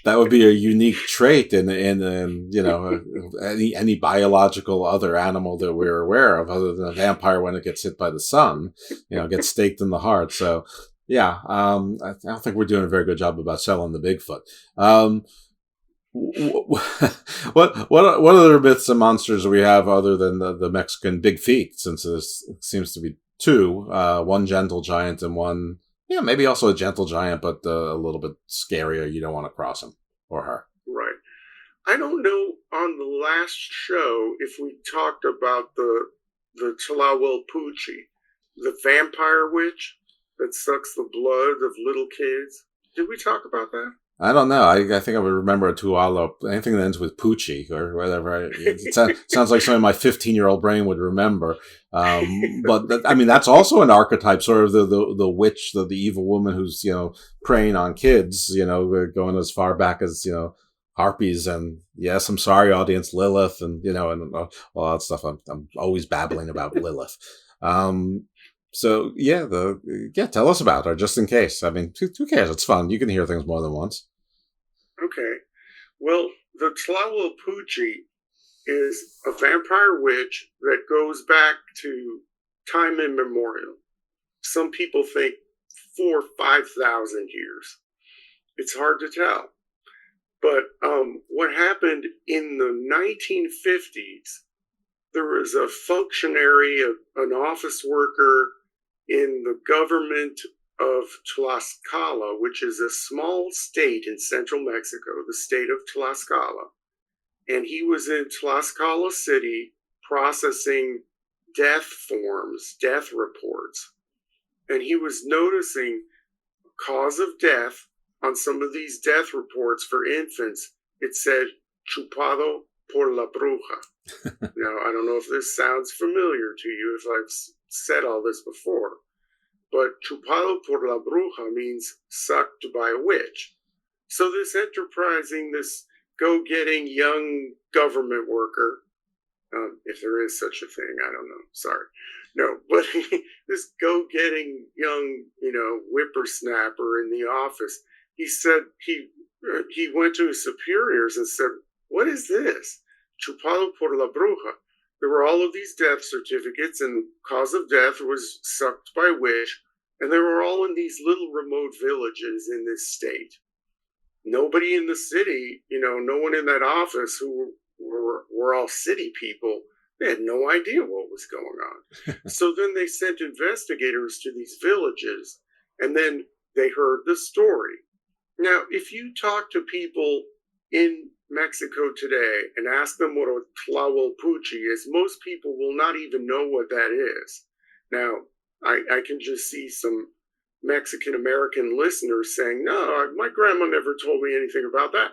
that would be a unique trait in any biological other animal that we're aware of, other than a vampire when it gets hit by the sun, gets staked in the heart. So, yeah, I don't think we're doing a very good job about selling the Bigfoot. What other myths and monsters do we have other than the Mexican big feet? Since there seems to be two, one gentle giant and one, maybe also a gentle giant, but a little bit scarier. You don't want to cross him or her. Right. I don't know on the last show if we talked about the Tlahuelpuchi, the vampire witch that sucks the blood of little kids. Did we talk about that? I don't know. I think I would remember a Tuala, anything that ends with Poochie or whatever. It sounds like something my 15-year-old brain would remember. But that's also an archetype, sort of the witch, the evil woman who's, preying on kids, going as far back as, harpies and, yes, I'm sorry, audience, Lilith and, and all that stuff. I'm always babbling about Lilith. So tell us about her, just in case. I mean, who cares? It's fun. You can hear things more than once. Okay. Well, the Tlahuelpuchi is a vampire witch that goes back to time immemorial. Some people think 4,000 or 5,000 years. It's hard to tell. But what happened in the 1950s, there was a functionary, an office worker in the government of Tlaxcala, which is a small state in central Mexico, the state of Tlaxcala. And he was in Tlaxcala City processing death forms, death reports. And he was noticing cause of death on some of these death reports for infants. It said, chupado por la bruja. Now, I don't know if this sounds familiar to you, if I've said all this before, but chupado por la bruja means sucked by a witch. So this enterprising, this go-getting young government worker, if there is such a thing, I don't know, sorry. No, but this go-getting young, whippersnapper in the office, he said, he went to his superiors and said, what is this? Chupado por la bruja. There were all of these death certificates, and cause of death was sucked by witch, and they were all in these little remote villages in this state. Nobody in the city, no one in that office who were all city people, they had no idea what was going on. So then they sent investigators to these villages, and then they heard the story. Now, if you talk to people in Mexico today and ask them what a tlahuelpuchi is, most people will not even know what that is. Now, I can just see some Mexican American listeners saying, no, my grandma never told me anything about that.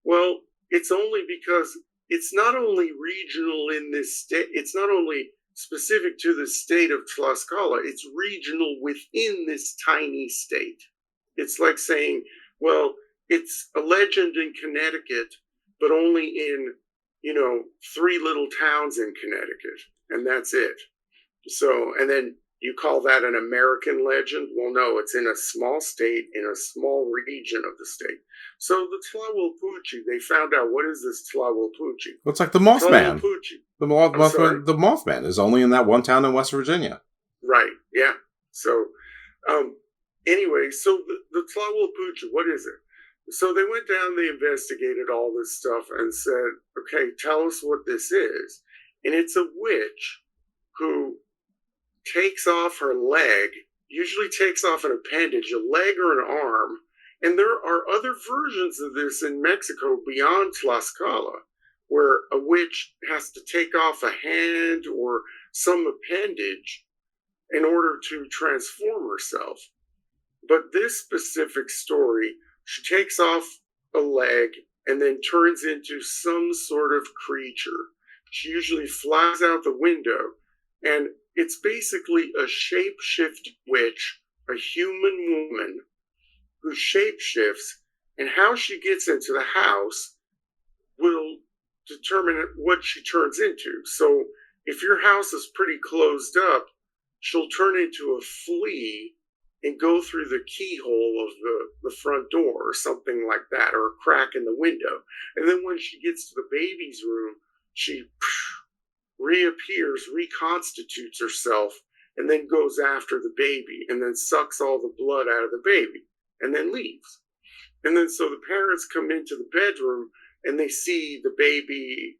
Well, it's only because it's not only regional in this state, it's not only specific to the state of Tlaxcala, it's regional within this tiny state. It's like saying, well, it's a legend in Connecticut, but only in, 3 little towns in Connecticut, and that's it. So, and then you call that an American legend? Well, no, it's in a small state, in a small region of the state. So the Tlahuelpuchi, they found out, what is this Tlahuelpuchi? Looks like the Mothman. The Mothman. The Mothman is only in that one town in West Virginia. Right, yeah. So, anyway, so the Tlahuelpuchi, what is it? So they went down, they investigated all this stuff and said, okay, tell us what this is. And it's a witch who takes off her leg, usually takes off an appendage, a leg or an arm. And there are other versions of this in Mexico beyond Tlaxcala, where a witch has to take off a hand or some appendage in order to transform herself. But this specific story, she takes off a leg and then turns into some sort of creature. She usually flies out the window, and it's basically a shape-shift witch, a human woman who shape-shifts, and how she gets into the house will determine what she turns into. So if your house is pretty closed up, she'll turn into a flea and go through the keyhole of the front door or something like that, or a crack in the window. And then when she gets to the baby's room, she reappears, reconstitutes herself, and then goes after the baby, and then sucks all the blood out of the baby, and then leaves. And then so the parents come into the bedroom, and they see the baby,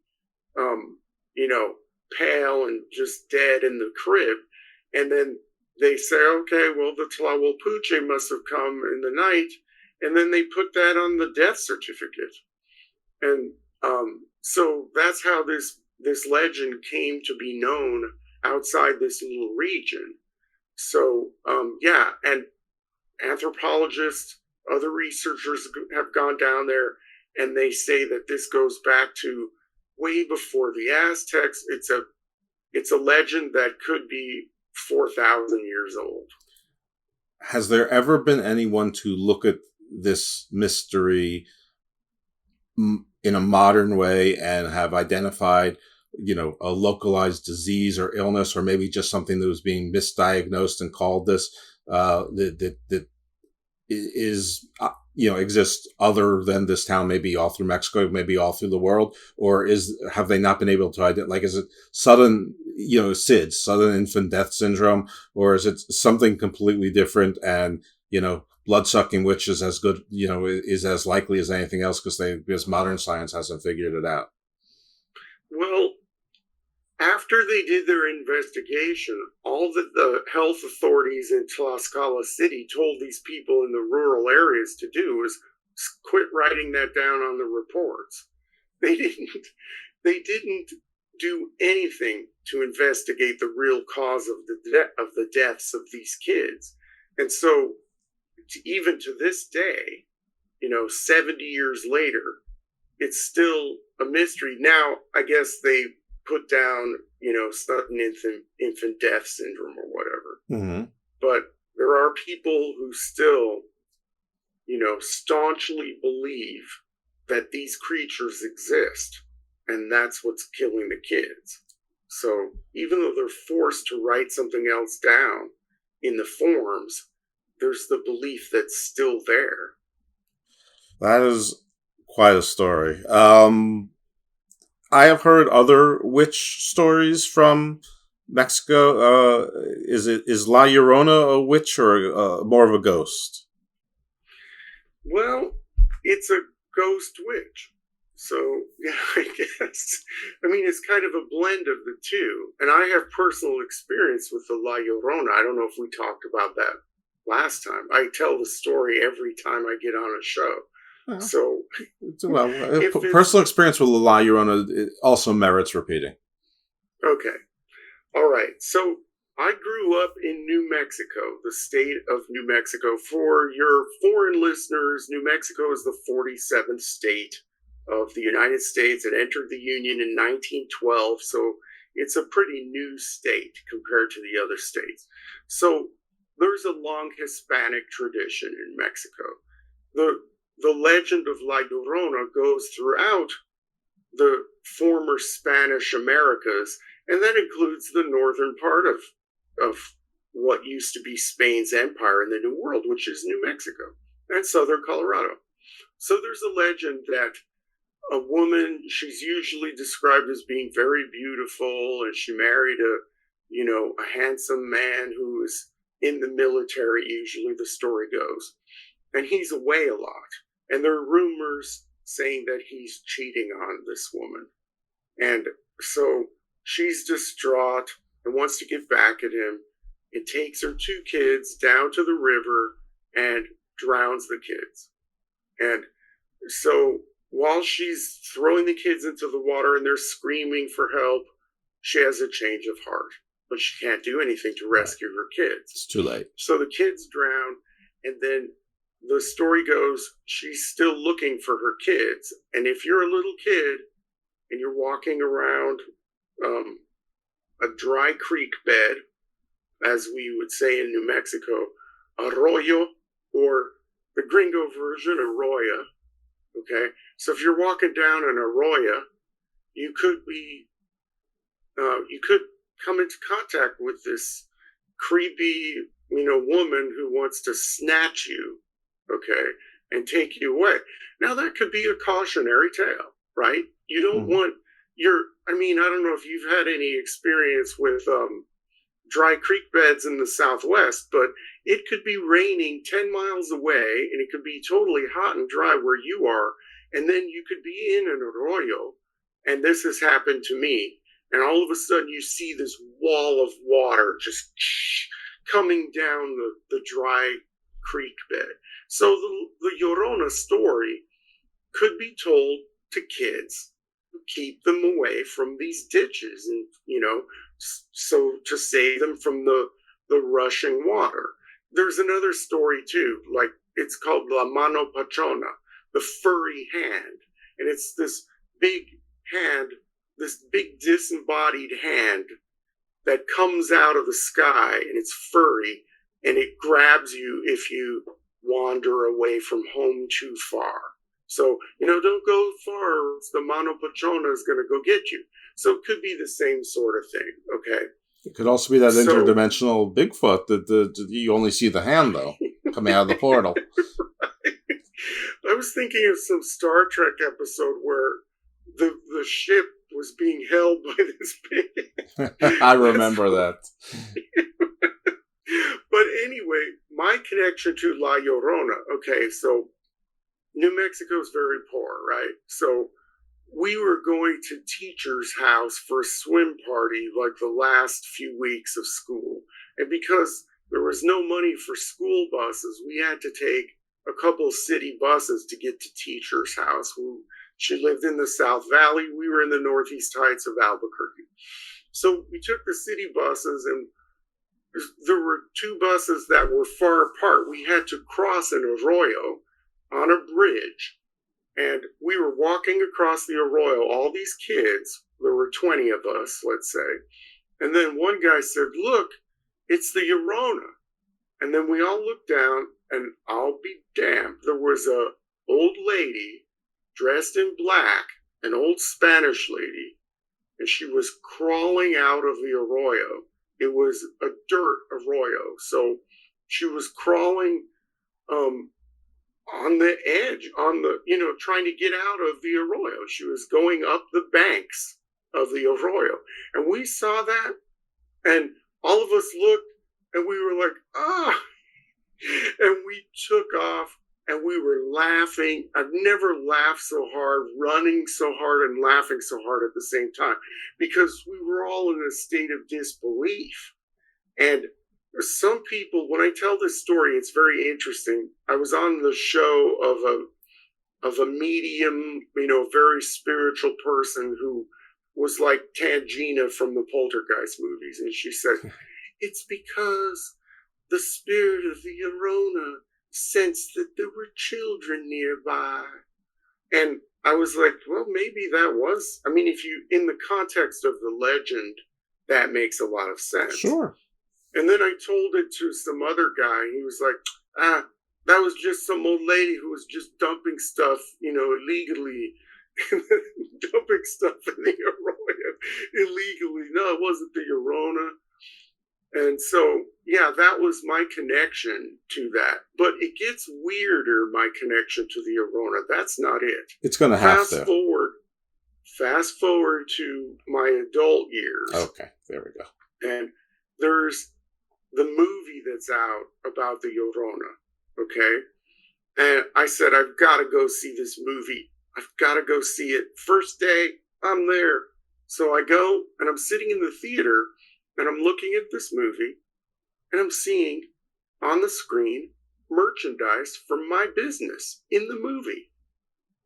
pale and just dead in the crib. And then they say, okay, well, the Tlahuelpuchi must have come in the night. And then they put that on the death certificate. And so that's how this legend came to be known outside this little region. So, and anthropologists, other researchers have gone down there, and they say that this goes back to way before the Aztecs. It's a legend that could be 4,000 years old. Has there ever been anyone to look at this mystery in a modern way and have identified, a localized disease or illness, or maybe just something that was being misdiagnosed and called this, that is, exists other than this town, maybe all through Mexico, maybe all through the world? Or have they not been able to identify, is it sudden, SIDS, sudden infant death syndrome, or is it something completely different? And, blood-sucking witch is as good, is as likely as anything else because modern science hasn't figured it out. Well, after they did their investigation, all that the health authorities in Tlaxcala City told these people in the rural areas to do was quit writing that down on the reports. They didn't do anything to investigate the real cause of the deaths of these kids. And so even to this day, 70 years later, it's still a mystery. Now, I guess they put down, sudden infant death syndrome or whatever. Mm-hmm. But there are people who still, staunchly believe that these creatures exist, and that's what's killing the kids. So even though they're forced to write something else down in the forms, there's the belief that's still there. That is quite a story. I have heard other witch stories from Mexico. Is La Llorona a witch or more of a ghost? Well, it's a ghost witch. So, yeah, I guess. I mean, it's kind of a blend of the two. And I have personal experience with the La Llorona. I don't know if we talked about that last time. I tell the story every time I get on a show. Well, so, personal experience with La Llorona also merits repeating. Okay. All right. So I grew up in New Mexico, the state of New Mexico. For your foreign listeners, New Mexico is the 47th state of the United States. It entered the Union in 1912, so it's a pretty new state compared to the other states. So there's a long Hispanic tradition in Mexico. The legend of La Llorona goes throughout the former Spanish Americas, and that includes the northern part of what used to be Spain's empire in the New World, which is New Mexico and southern Colorado. So there's a legend that a woman, she's usually described as being very beautiful, and she married a handsome man who is in the military, usually the story goes. And he's away a lot. And there are rumors saying that he's cheating on this woman. And so she's distraught and wants to get back at him and takes her 2 kids down to the river and drowns the kids. And so while she's throwing the kids into the water and they're screaming for help, she has a change of heart. But she can't do anything to rescue her kids. It's too late. So the kids drown, and then the story goes, she's still looking for her kids. And if you're a little kid and you're walking around a dry creek bed, as we would say in New Mexico, arroyo, or the gringo version, arroyo. Okay, so if you're walking down an arroyo, you could come into contact with this creepy, woman who wants to snatch you, okay, and take you away. Now that could be a cautionary tale, right? You don't want I don't know if you've had any experience with dry creek beds in the Southwest, but it could be raining 10 miles away and it could be totally hot and dry where you are. And then you could be in an arroyo, and this has happened to me. And all of a sudden you see this wall of water just coming down the dry creek bed. So the Llorona story could be told to kids, keep them away from these ditches, and so to save them from the rushing water. There's another story too, like it's called La Mano Pachona, the furry hand, and it's this big hand, this big disembodied hand that comes out of the sky, and it's furry, and it grabs you if you wander away from home too far. So, don't go far, the Mano Pachona is going to go get you. So it could be the same sort of thing, okay? It could also be that interdimensional Bigfoot that you only see the hand, though, coming out of the portal. Right. I was thinking of some Star Trek episode where the ship was being held by this big... I remember that. But anyway, my connection to La Llorona, okay, so New Mexico is very poor, right? So we were going to teacher's house for a swim party like the last few weeks of school. And because there was no money for school buses, we had to take a couple city buses to get to teacher's house. She lived in the South Valley. We were in the Northeast Heights of Albuquerque. So we took the city buses, and there were 2 buses that were far apart. We had to cross an arroyo on a bridge, and we were walking across the arroyo, all these kids. There were 20 of us, let's say. And then one guy said, "Look, it's the Llorona." And then we all looked down, and I'll be damned, there was a old lady dressed in black, an old Spanish lady, and she was crawling out of the arroyo. It was a dirt arroyo, so she was crawling on the edge, trying to get out of the arroyo. She was going up the banks of the arroyo. And we saw that, and all of us looked, and we were like, ah! And we took off, and we were laughing. I've never laughed so hard, running so hard, and laughing so hard at the same time, because we were all in a state of disbelief. And some people, when I tell this story, it's very interesting. I was on the show of a medium, very spiritual person who was like Tangina from the Poltergeist movies. And she said, it's because the spirit of the Llorona sensed that there were children nearby. And I was like, well, maybe that was, if you, in the context of the legend, that makes a lot of sense. Sure. And then I told it to some other guy. He was like, that was just some old lady who was just dumping stuff, illegally. Dumping stuff in the Llorona illegally. No, it wasn't the Llorona. And so, yeah, that was my connection to that. But it gets weirder, my connection to the Llorona. That's not it. It's going to have to. Fast forward to my adult years. Okay, there we go. And there's the movie that's out about the Llorona, okay? And I said, I've got to go see this movie. I've got to go see it. First day, I'm there. So I go, and I'm sitting in the theater, and I'm looking at this movie, and I'm seeing on the screen merchandise from my business in the movie.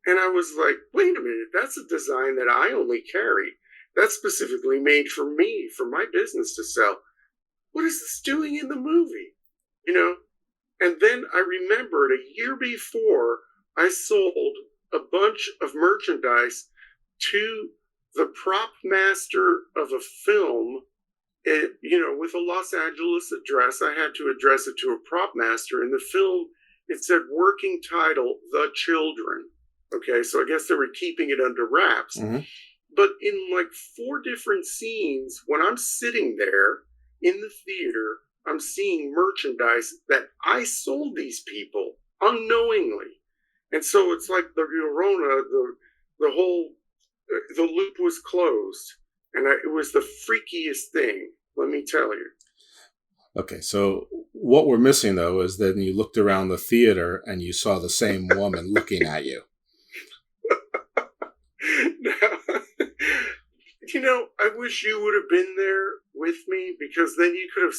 And I was like, wait a minute, that's a design that I only carry. That's specifically made for me, for my business to sell. What is this doing in the movie? And then I remembered a year before I sold a bunch of merchandise to the prop master of a film, with a Los Angeles address. I had to address it to a prop master. In the film, it said working title, The Children. Okay, so I guess they were keeping it under wraps. Mm-hmm. But in like 4 different scenes, when I'm sitting there in the theater, I'm seeing merchandise that I sold these people unknowingly. And so it's like the Llorona, the loop was closed. And it was the freakiest thing, let me tell you. Okay, so what we're missing, though, is then you looked around the theater and you saw the same woman looking at you. Now, I wish you would have been there with me, because then you could have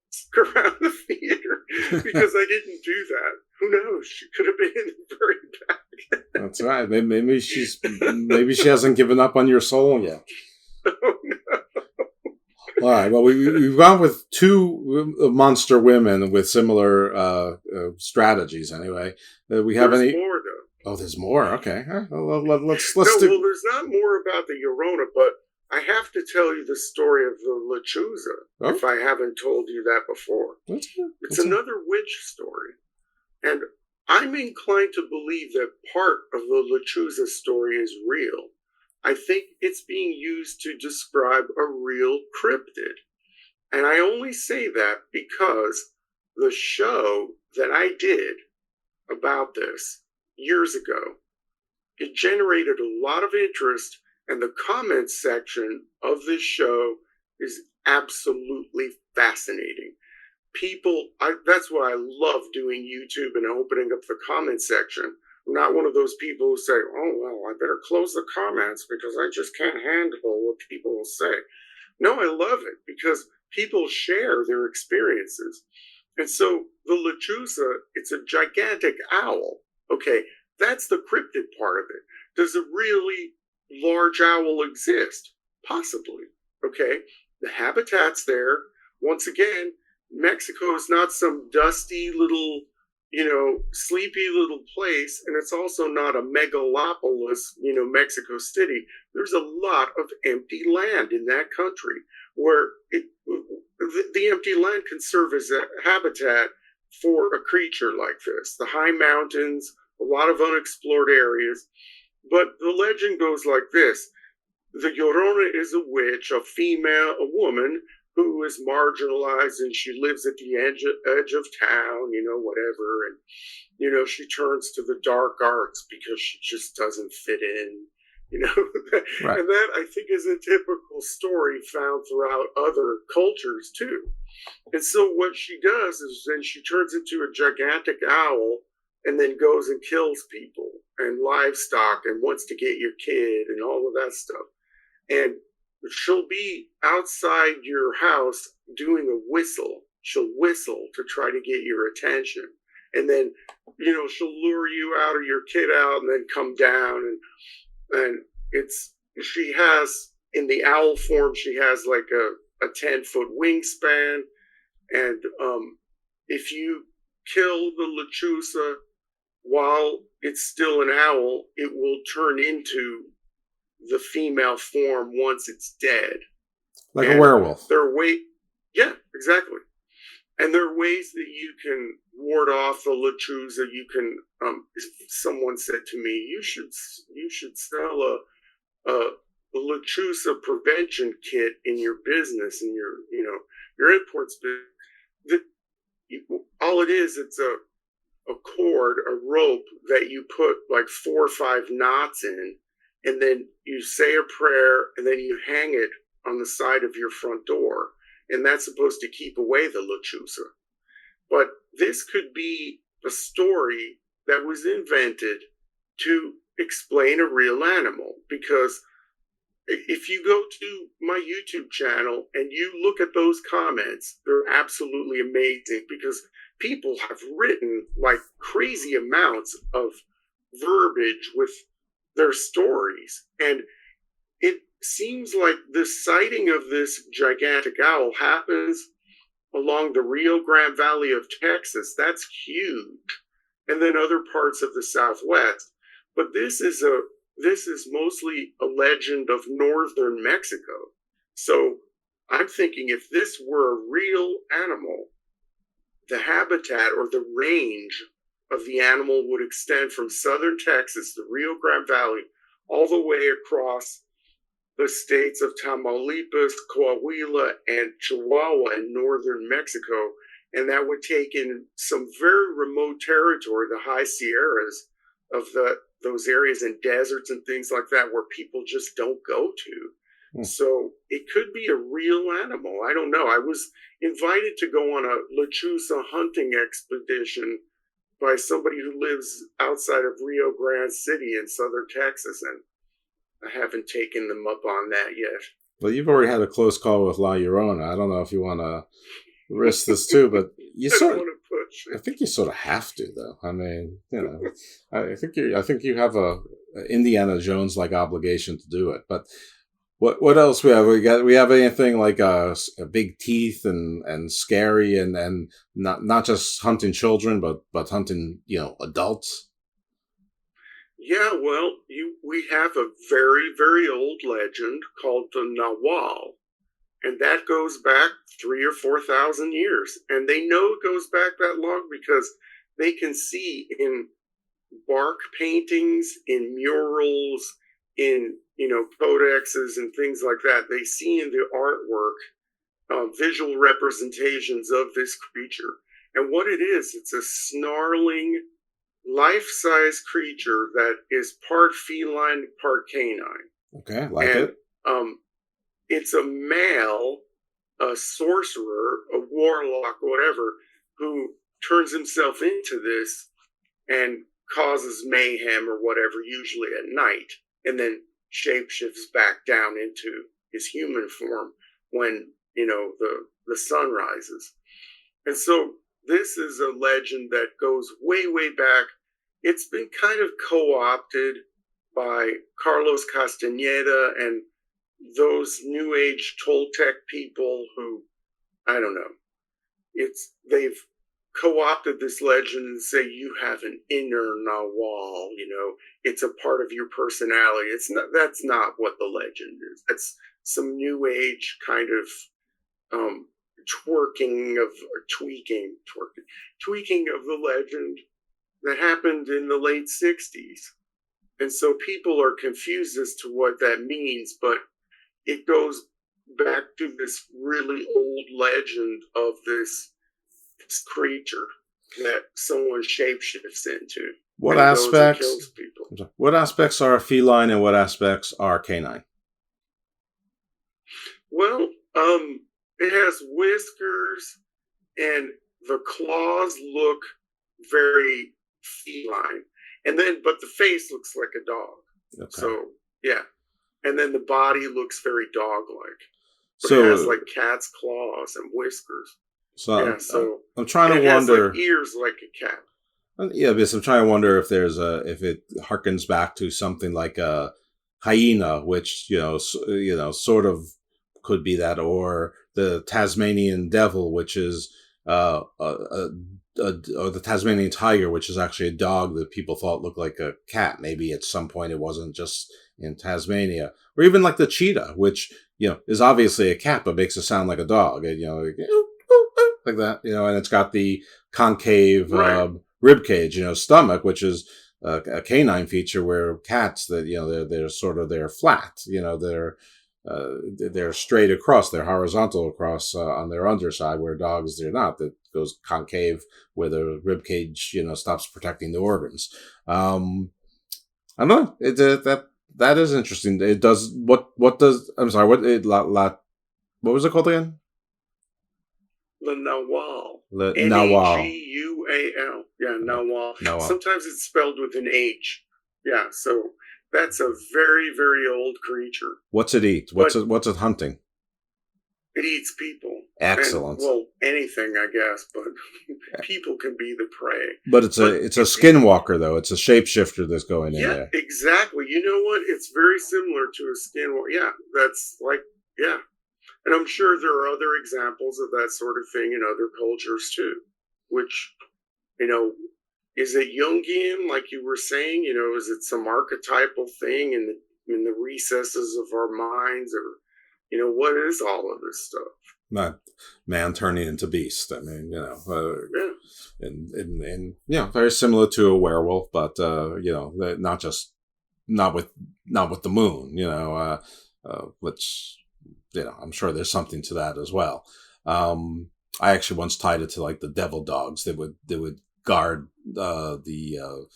stuck around the theater, because I didn't do that. Who knows? She could have been in the very back. That's right. Maybe she hasn't given up on your soul yet. Oh, no. All right. Well, we've gone with 2 monster women with similar strategies. Anyway, we have There's more, though. Oh, there's more. Okay. Well, let's Well, there's not more about the Llorona, but I have to tell you the story of the Lechuza, if I haven't told you that before. It's another witch story. And I'm inclined to believe that part of the Lechuza story is real. I think it's being used to describe a real cryptid. And I only say that because the show that I did about this years ago, it generated a lot of interest, and the comments section of this show is absolutely fascinating. That's why I love doing YouTube and opening up the comment section. I'm not one of those people who say, oh, well, I better close the comments because I just can't handle what people will say. No, I love it because people share their experiences. And so the Lechuza, it's a gigantic owl. Okay, that's the cryptid part of it. Does a really large owl exist? Possibly. Okay, the habitat's there. Once again, Mexico is not some dusty little, sleepy little place, and it's also not a megalopolis, Mexico City. There's a lot of empty land in that country where the empty land can serve as a habitat for a creature like this. The high mountains, a lot of unexplored areas. But the legend goes like this. The Llorona is a witch, a woman who is marginalized, and she lives at the edge of town, whatever. And, she turns to the dark arts because she just doesn't fit in, Right. And that, I think, is a typical story found throughout other cultures, too. And so what she does is then she turns into a gigantic owl and then goes and kills people and livestock and wants to get your kid and all of that stuff. And she'll be outside your house doing a whistle. she'll whistle to try to get your attention. And then, you know, she'll lure you out or your kid out and then come down. And she has, in the owl form, she has like a 10-foot wingspan. And if you kill the lechuza while it's still an owl, it will turn into the female form once it's dead. Like a werewolf. Yeah, exactly. And there are ways that you can ward off the lechuza. You can. Someone said to me, "You should sell a lechuza prevention kit in your business, in your imports business." All it is, it's a cord, a rope that you put like 4 or 5 knots in, and then you say a prayer, and then you hang it on the side of your front door. And that's supposed to keep away the lechuza. But this could be a story that was invented to explain a real animal. Because if you go to my YouTube channel and you look at those comments, they're absolutely amazing, because people have written like crazy amounts of verbiage with their stories. And it seems like the sighting of this gigantic owl happens along the Rio Grande Valley of Texas. That's huge. And then other parts of the Southwest. But this is mostly a legend of northern Mexico. So I'm thinking, if this were a real animal, the habitat or the range of the animal would extend from southern Texas, the Rio Grande Valley, all the way across the states of Tamaulipas, Coahuila, and Chihuahua in northern Mexico. And that would take in some very remote territory, the high Sierras of those areas and deserts and things like that, where people just don't go to. So it could be a real animal. I don't know. I was invited to go on a lechuza hunting expedition by somebody who lives outside of Rio Grande City in southern Texas, and I haven't taken them up on that yet. Well, you've already had a close call with La Llorona. I don't know if you want to risk this too, but you I think you sort of have to, though. I mean, you know, I think you have a Indiana Jones like obligation to do it. But what else we have? We have anything like a big teeth and scary and not just hunting children, but hunting, you know, adults. Yeah, well, we have a very, very old legend called the Nahual, and that goes back 3,000 or 4,000 years. And they know it goes back that long because they can see in bark paintings, in murals, in, you know, codexes and things like that. They see in the artwork visual representations of this creature. And what it is, it's a snarling, life-size creature that is part feline, part canine. Okay, like it. It's a male, a sorcerer, a warlock, whatever, who turns himself into this and causes mayhem or whatever, usually at night, and then shapeshifts back down into his human form when, you know, the sun rises. And so this is a legend that goes way, way back. It's been kind of co-opted by Carlos Castaneda and those New Age Toltec people who, I don't know, they've co-opted this legend and say you have an inner Nahual, you know, it's a part of your personality. That's not what the legend is. That's some New Age kind of tweaking of the legend that happened in the late 60s. And so people are confused as to what that means, but it goes back to this really old legend of this creature that someone shapeshifts into. What aspects are feline and what aspects are canine? Well, it has whiskers, and the claws look very feline, but the face looks like a dog. Okay. So yeah, and then the body looks very dog-like. So it has like cat's claws and whiskers. So, so I'm trying to it has, wonder. like, ears like a cat. Yeah, because I'm trying to wonder if if it harkens back to something like a hyena, which sort of could be that, or the Tasmanian devil, which is or the Tasmanian tiger, which is actually a dog that people thought looked like a cat. Maybe at some point it wasn't just in Tasmania, or even like the cheetah, which is obviously a cat but makes it sound like a dog, like that, and it's got the concave rib cage, stomach, which is a canine feature, where cats that they're flat, they're straight across, they're horizontal across on their underside, where dogs they're not. That goes concave, where the rib cage stops protecting the organs. I don't know. That is interesting. It does what does I'm sorry, what was it called again? The Nawal. Nawal. Nagual. Yeah, Nawal. Nawal. Sometimes it's spelled with an H. Yeah, so that's a very, very old creature. What's it eat? What's it hunting? It eats people. Excellent. And, anything, I guess, but people can be the prey. But it's a skinwalker, though. It's a shapeshifter that's going in there. Yeah, exactly. You know what? It's very similar to a skinwalker. Yeah, that's yeah. And I'm sure there are other examples of that sort of thing in other cultures too, which, is it Jungian, like you were saying? Is it some archetypal thing in the recesses of our minds, or, what is all of this stuff? Not man turning into beast. I mean, and very similar to a werewolf, but not with the moon. Which. I'm sure there's something to that as well. I actually once tied it to like the devil dogs. They would guard the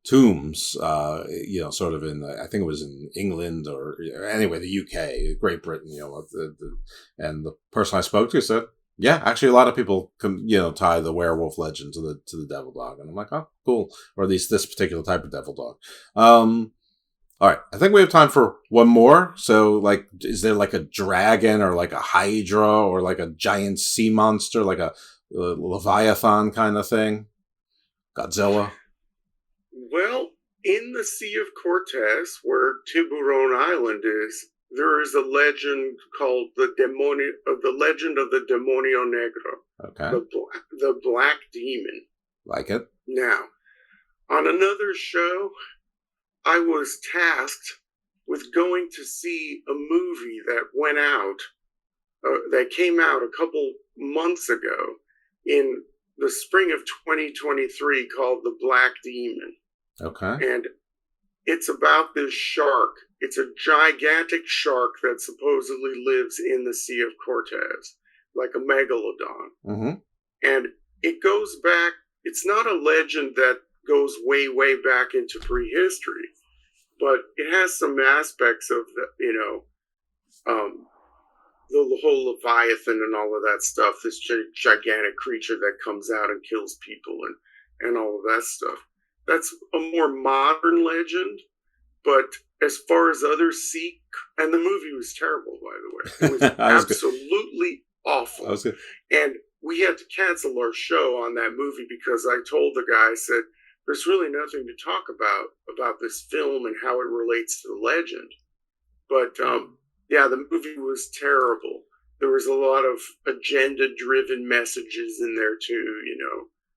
tombs. Sort of in I think it was in England, or anyway the UK, Great Britain. And the person I spoke to said, yeah, actually a lot of people can tie the werewolf legend to the devil dog, and I'm like, oh, cool, or at least this particular type of devil dog. All right, I think we have time for one more. So, is there like a dragon, or like a hydra, or like a giant sea monster, like a leviathan kind of thing? Godzilla? Well, in the Sea of Cortez, where Tiburon Island is, there is a legend called the legend of the Demonio Negro. Okay. The Black Demon. Like it. Now, on another show, I was tasked with going to see a movie that went out, that came out a couple months ago in the spring of 2023, called The Black Demon. Okay. And it's about this shark. It's a gigantic shark that supposedly lives in the Sea of Cortez, like a megalodon. Mm-hmm. And it goes back, it's not a legend that goes way, way back into prehistory, but it has some aspects of the whole Leviathan and all of that stuff, this gigantic creature that comes out and kills people and all of that stuff. That's a more modern legend, but as far as others seek, and the movie was terrible, by the way. It was absolutely awful. And we had to cancel our show on that movie because I told the guy, I said, there's really nothing to talk about this film and how it relates to the legend. But the movie was terrible. There was a lot of agenda-driven messages in there too,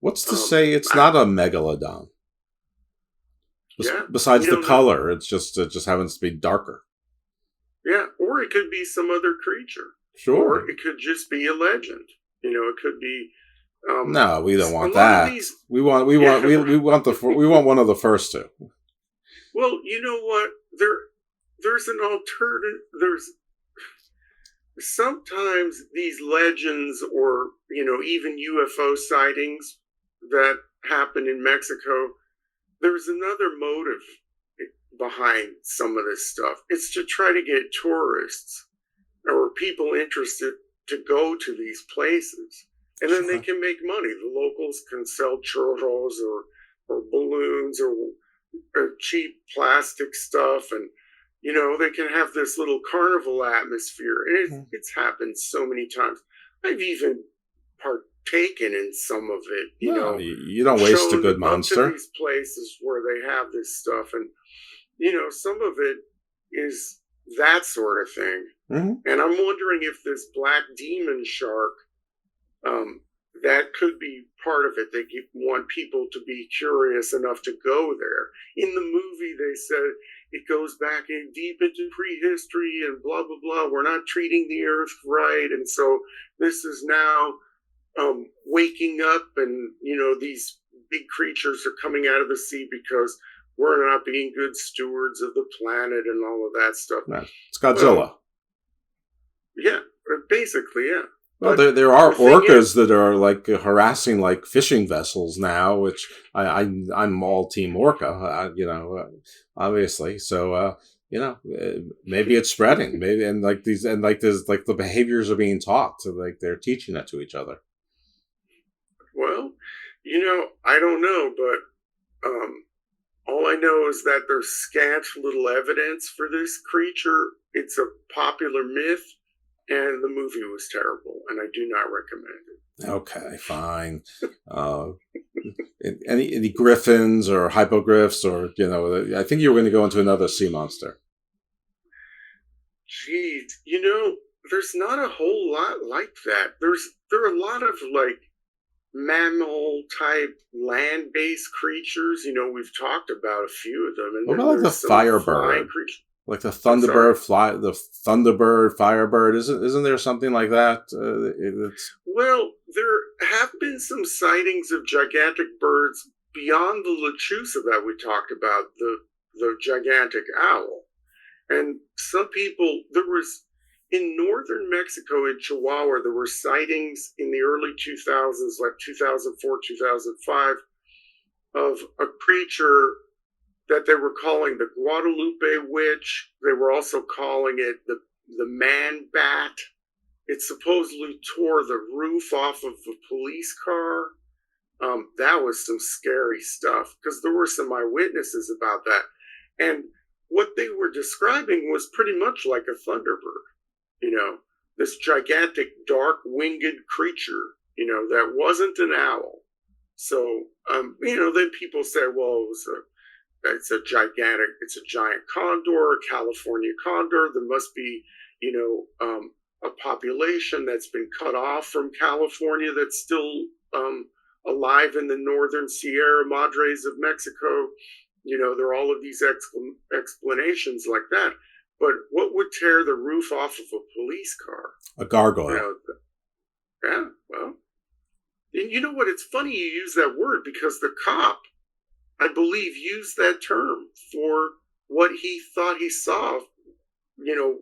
What's to say it's not a megalodon? Besides the color, it just happens to be darker. Yeah, or it could be some other creature. Sure. Or it could just be a legend. It could be. No, we don't want that. We want one of the first two. Well, you know what? There's an alternative. Sometimes these legends, or even UFO sightings that happen in Mexico, there's another motive behind some of this stuff. It's to try to get tourists or people interested to go to these places. And then they can make money. The locals can sell churros or balloons or cheap plastic stuff. And, they can have this little carnival atmosphere. And it's happened so many times. I've even partaken in some of it. You know, you don't waste a good monster. To these places where they have this stuff, and you know, some of it is that sort of thing. Mm-hmm. And I'm wondering if this black demon shark, that could be part of it. They want people to be curious enough to go there. In the movie, they said it goes back in deep into prehistory and blah, blah, blah. We're not treating the earth right. And so this is now waking up, and, you know, these big creatures are coming out of the sea because we're not being good stewards of the planet and all of that stuff. Right. It's Godzilla. Yeah, basically, yeah. Well, there are orcas that are like harassing like fishing vessels now, which I'm all team orca, you know, obviously. So you know, maybe it's spreading, maybe, and like the behaviors are being taught, so like they're teaching it to each other. Well, you know, I don't know, but all I know is that there's scant little evidence for this creature. It's a popular myth. And the movie was terrible, and I do not recommend it. Okay, fine. Any griffins or hippogriffs, or, you know, I think you were going to go into another sea monster. Jeez, you know, there's not a whole lot like that. There are a lot of like mammal type land-based creatures. You know, we've talked about a few of them. And what about like the Firebird? Like the Thunderbird, the Thunderbird, Firebird, isn't there something like that? Well, there have been some sightings of gigantic birds beyond the lechuza that we talked about, the gigantic owl. And some people, there was, in northern Mexico, in Chihuahua, there were sightings in the early 2000s, like 2004, 2005, of a creature that they were calling the Guadalupe witch. They were also calling it the man bat. It supposedly tore the roof off of a police car. That was some scary stuff, because there were some eyewitnesses about that. And what they were describing was pretty much like a thunderbird, you know, this gigantic dark winged creature, you know, that wasn't an owl. So, you know, then people say, well, it's a giant condor, a California condor. There must be, you know, a population that's been cut off from California that's still alive in the northern Sierra Madres of Mexico. You know, there are all of these explanations like that. But what would tear the roof off of a police car? A gargoyle. You know, yeah, well, and you know what? It's funny you use that word, because the cop, I believe, used that term for what he thought he saw, you know,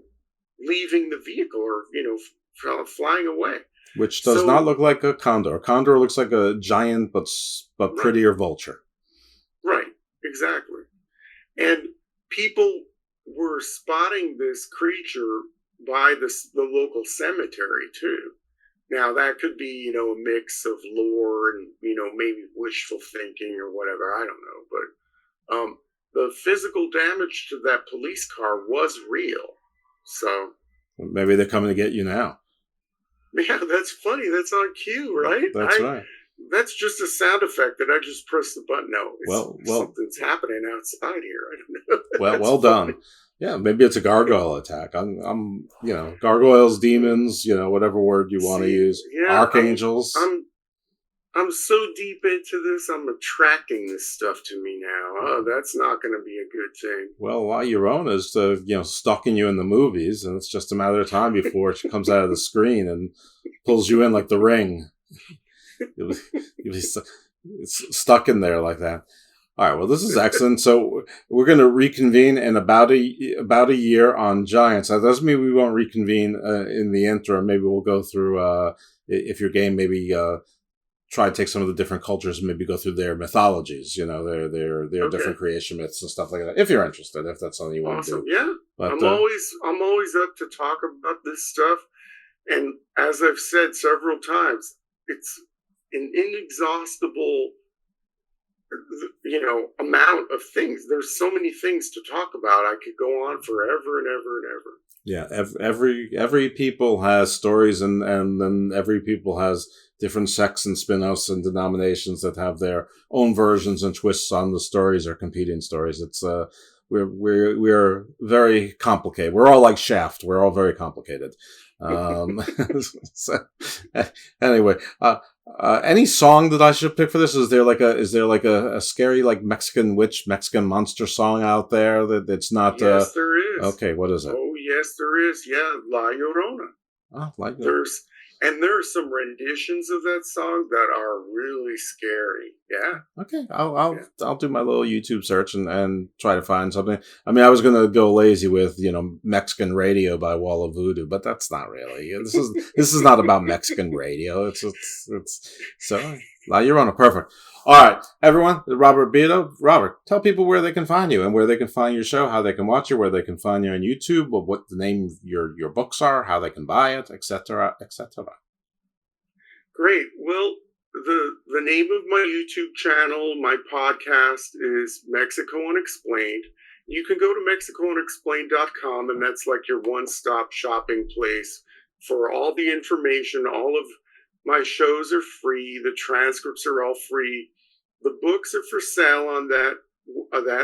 leaving the vehicle, or, you know, flying away. Which does not look like a condor. A condor looks like a giant but prettier vulture. Right, exactly. And people were spotting this creature by the local cemetery too. Now, that could be, you know, a mix of lore and, you know, maybe wishful thinking or whatever. I don't know. But the physical damage to that police car was real. So maybe they're coming to get you now. Yeah, that's funny. That's on cue, right? That's right. That's just a sound effect that I just pressed the button. No, well, something's happening outside here. I don't know. well done. Yeah, maybe it's a gargoyle attack. I'm, you know, gargoyles, demons, you know, whatever word you want to use. Yeah, archangels. I'm so deep into this. I'm attracting this stuff to me now. Oh, that's not going to be a good thing. Well, Llorona is, you know, stalking you in the movies, and it's just a matter of time before she comes out of the screen and pulls you in like the Ring. You'll be stuck in there like that. All right. Well, this is excellent. So we're going to reconvene in about a year on Giants. That doesn't mean we won't reconvene in the interim. Maybe we'll go through, if your game, maybe try to take some of the different cultures and maybe go through their mythologies. You know, their different creation myths and stuff like that. If you're interested, if that's something you want to do. Yeah. But, I'm always up to talk about this stuff. And as I've said several times, it's an inexhaustible, you know, amount of things. There's so many things to talk about. I could go on forever and ever and ever. Yeah, every people has stories, and then every people has different sects and spin-offs and denominations that have their own versions and twists on the stories or competing stories. It's we're very complicated. We're all like Shaft. We're all very complicated. So, anyway, any song that I should pick for this? Is there like a scary like Mexican witch, Mexican monster song out there that's not? Yes, there is. Okay, what is it? Oh, yes, there is. Yeah, La Llorona. Oh, like there are some renditions of that song that are really scary. Yeah. Okay, I'll do my little YouTube search and try to find something. I mean, I was gonna go lazy with Mexican Radio by Wall of Voodoo, but that's not really. This is not about Mexican radio. It's so La Llorona, perfect. All right, everyone. Robert Bitto. Robert, tell people where they can find you and where they can find your show, how they can watch you, where they can find you on YouTube, what the name of your books are, how they can buy it, etc., etc. Great. Well, the name of my YouTube channel, my podcast is Mexico Unexplained. You can go to MexicoUnexplained.com, and that's like your one-stop shopping place for all the information. All of my shows are free. The transcripts are all free. The books are for sale on that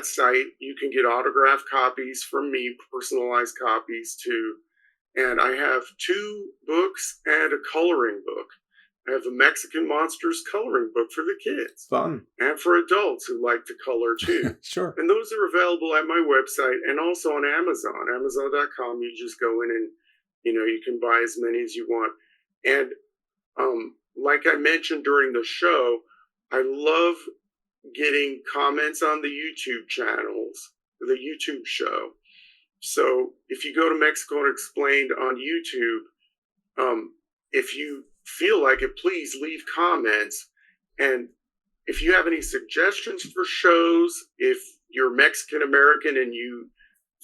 site. You can get autographed copies from me, personalized copies too. And I have 2 books and a coloring book. I have a Mexican Monsters coloring book for the kids. Fun. And for adults who like to color too. Sure. And those are available at my website and also on Amazon. Amazon.com. You just go in and, you can buy as many as you want. And like I mentioned during the show, I love getting comments on the YouTube channels, the YouTube show. So if you go to Mexico Unexplained on YouTube, if you feel like it, please leave comments. And if you have any suggestions for shows, if you're Mexican American and you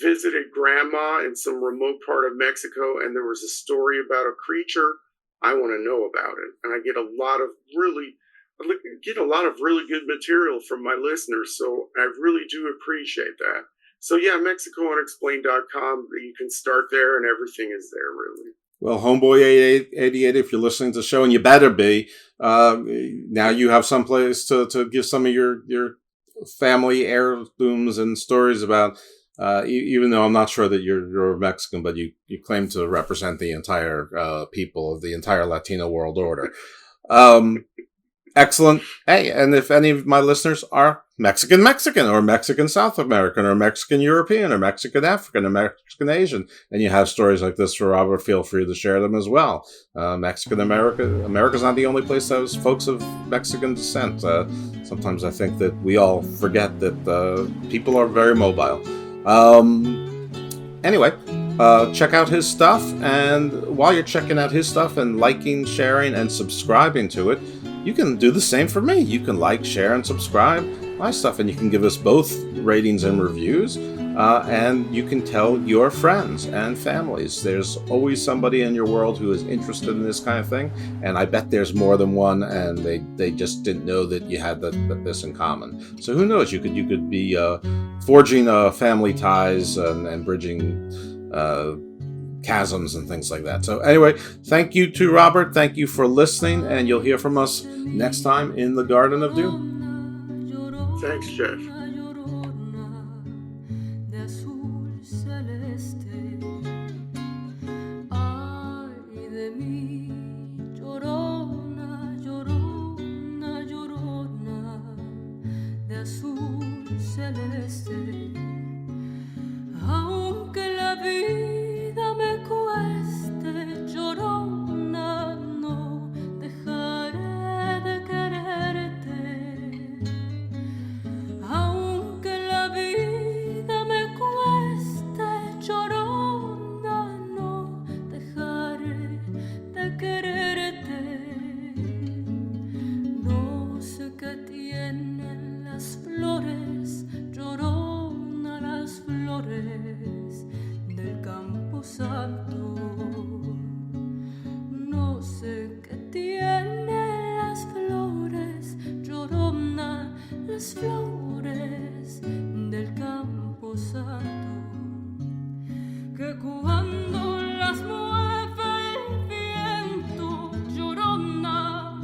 visited grandma in some remote part of Mexico and there was a story about a creature, I want to know about it. And I get a lot of really good material from my listeners. So I really do appreciate that. So yeah, MexicoUnexplained.com. You can start there and everything is there really. Well, Homeboy 88, if you're listening to the show, and you better be, now you have some place to give some of your family heirlooms and stories about, even though I'm not sure that you're Mexican, but you claim to represent the entire people of the entire Latino world order. Excellent. Hey, and if any of my listeners are Mexican or Mexican South American or Mexican European or Mexican African or Mexican Asian, and you have stories like this for Robert, feel free to share them as well. Mexican America's not the only place that has folks of Mexican descent. Sometimes I think that we all forget that people are very mobile. Anyway, check out his stuff, and while you're checking out his stuff and liking, sharing, and subscribing to it, you can do the same for me. You can like, share, and subscribe my stuff, and you can give us both ratings and reviews, and you can tell your friends and families. There's always somebody in your world who is interested in this kind of thing, and I bet there's more than one, and they just didn't know that you had this in common. So who knows? You could be forging family ties and bridging chasms and things like that. So anyway, thank you to Robert. Thank you for listening, and you'll hear from us next time in the Garden of Doom. Thanks, Jeff. Aunque la vida me cueste, llorona, no dejaré de quererte. Aunque la vida me cueste, llorona, no dejaré de quererte. No sé qué tienen las flores, llorona, las flores del campo santo. No sé qué tienen las flores, llorona, las flores del campo santo. Que cuando las mueve el viento, llorona,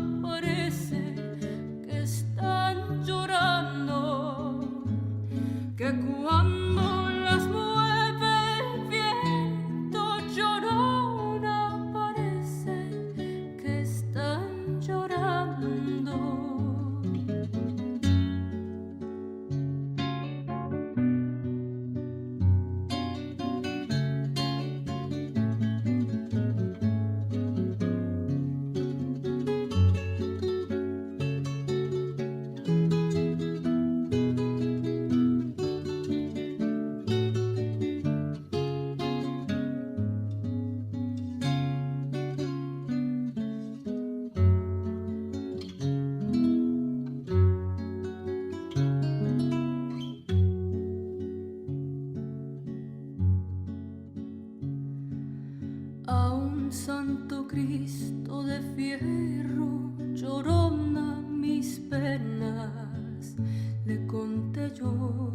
Santo Cristo de fierro, llorona mis penas, le conté yo.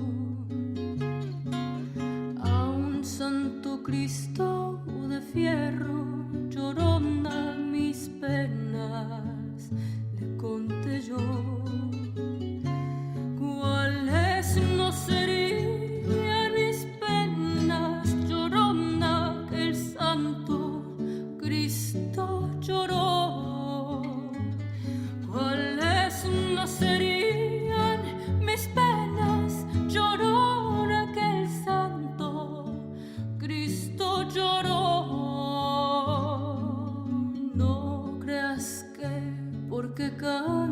A un Santo Cristo de fierro, llorona mis penas, le conté yo. ¿Cuáles no serían mis penas, llorona, que el Santo Cristo lloró? ¿Cuáles no serían mis penas, llorona, que el Santo Cristo lloró? No creas que porque cae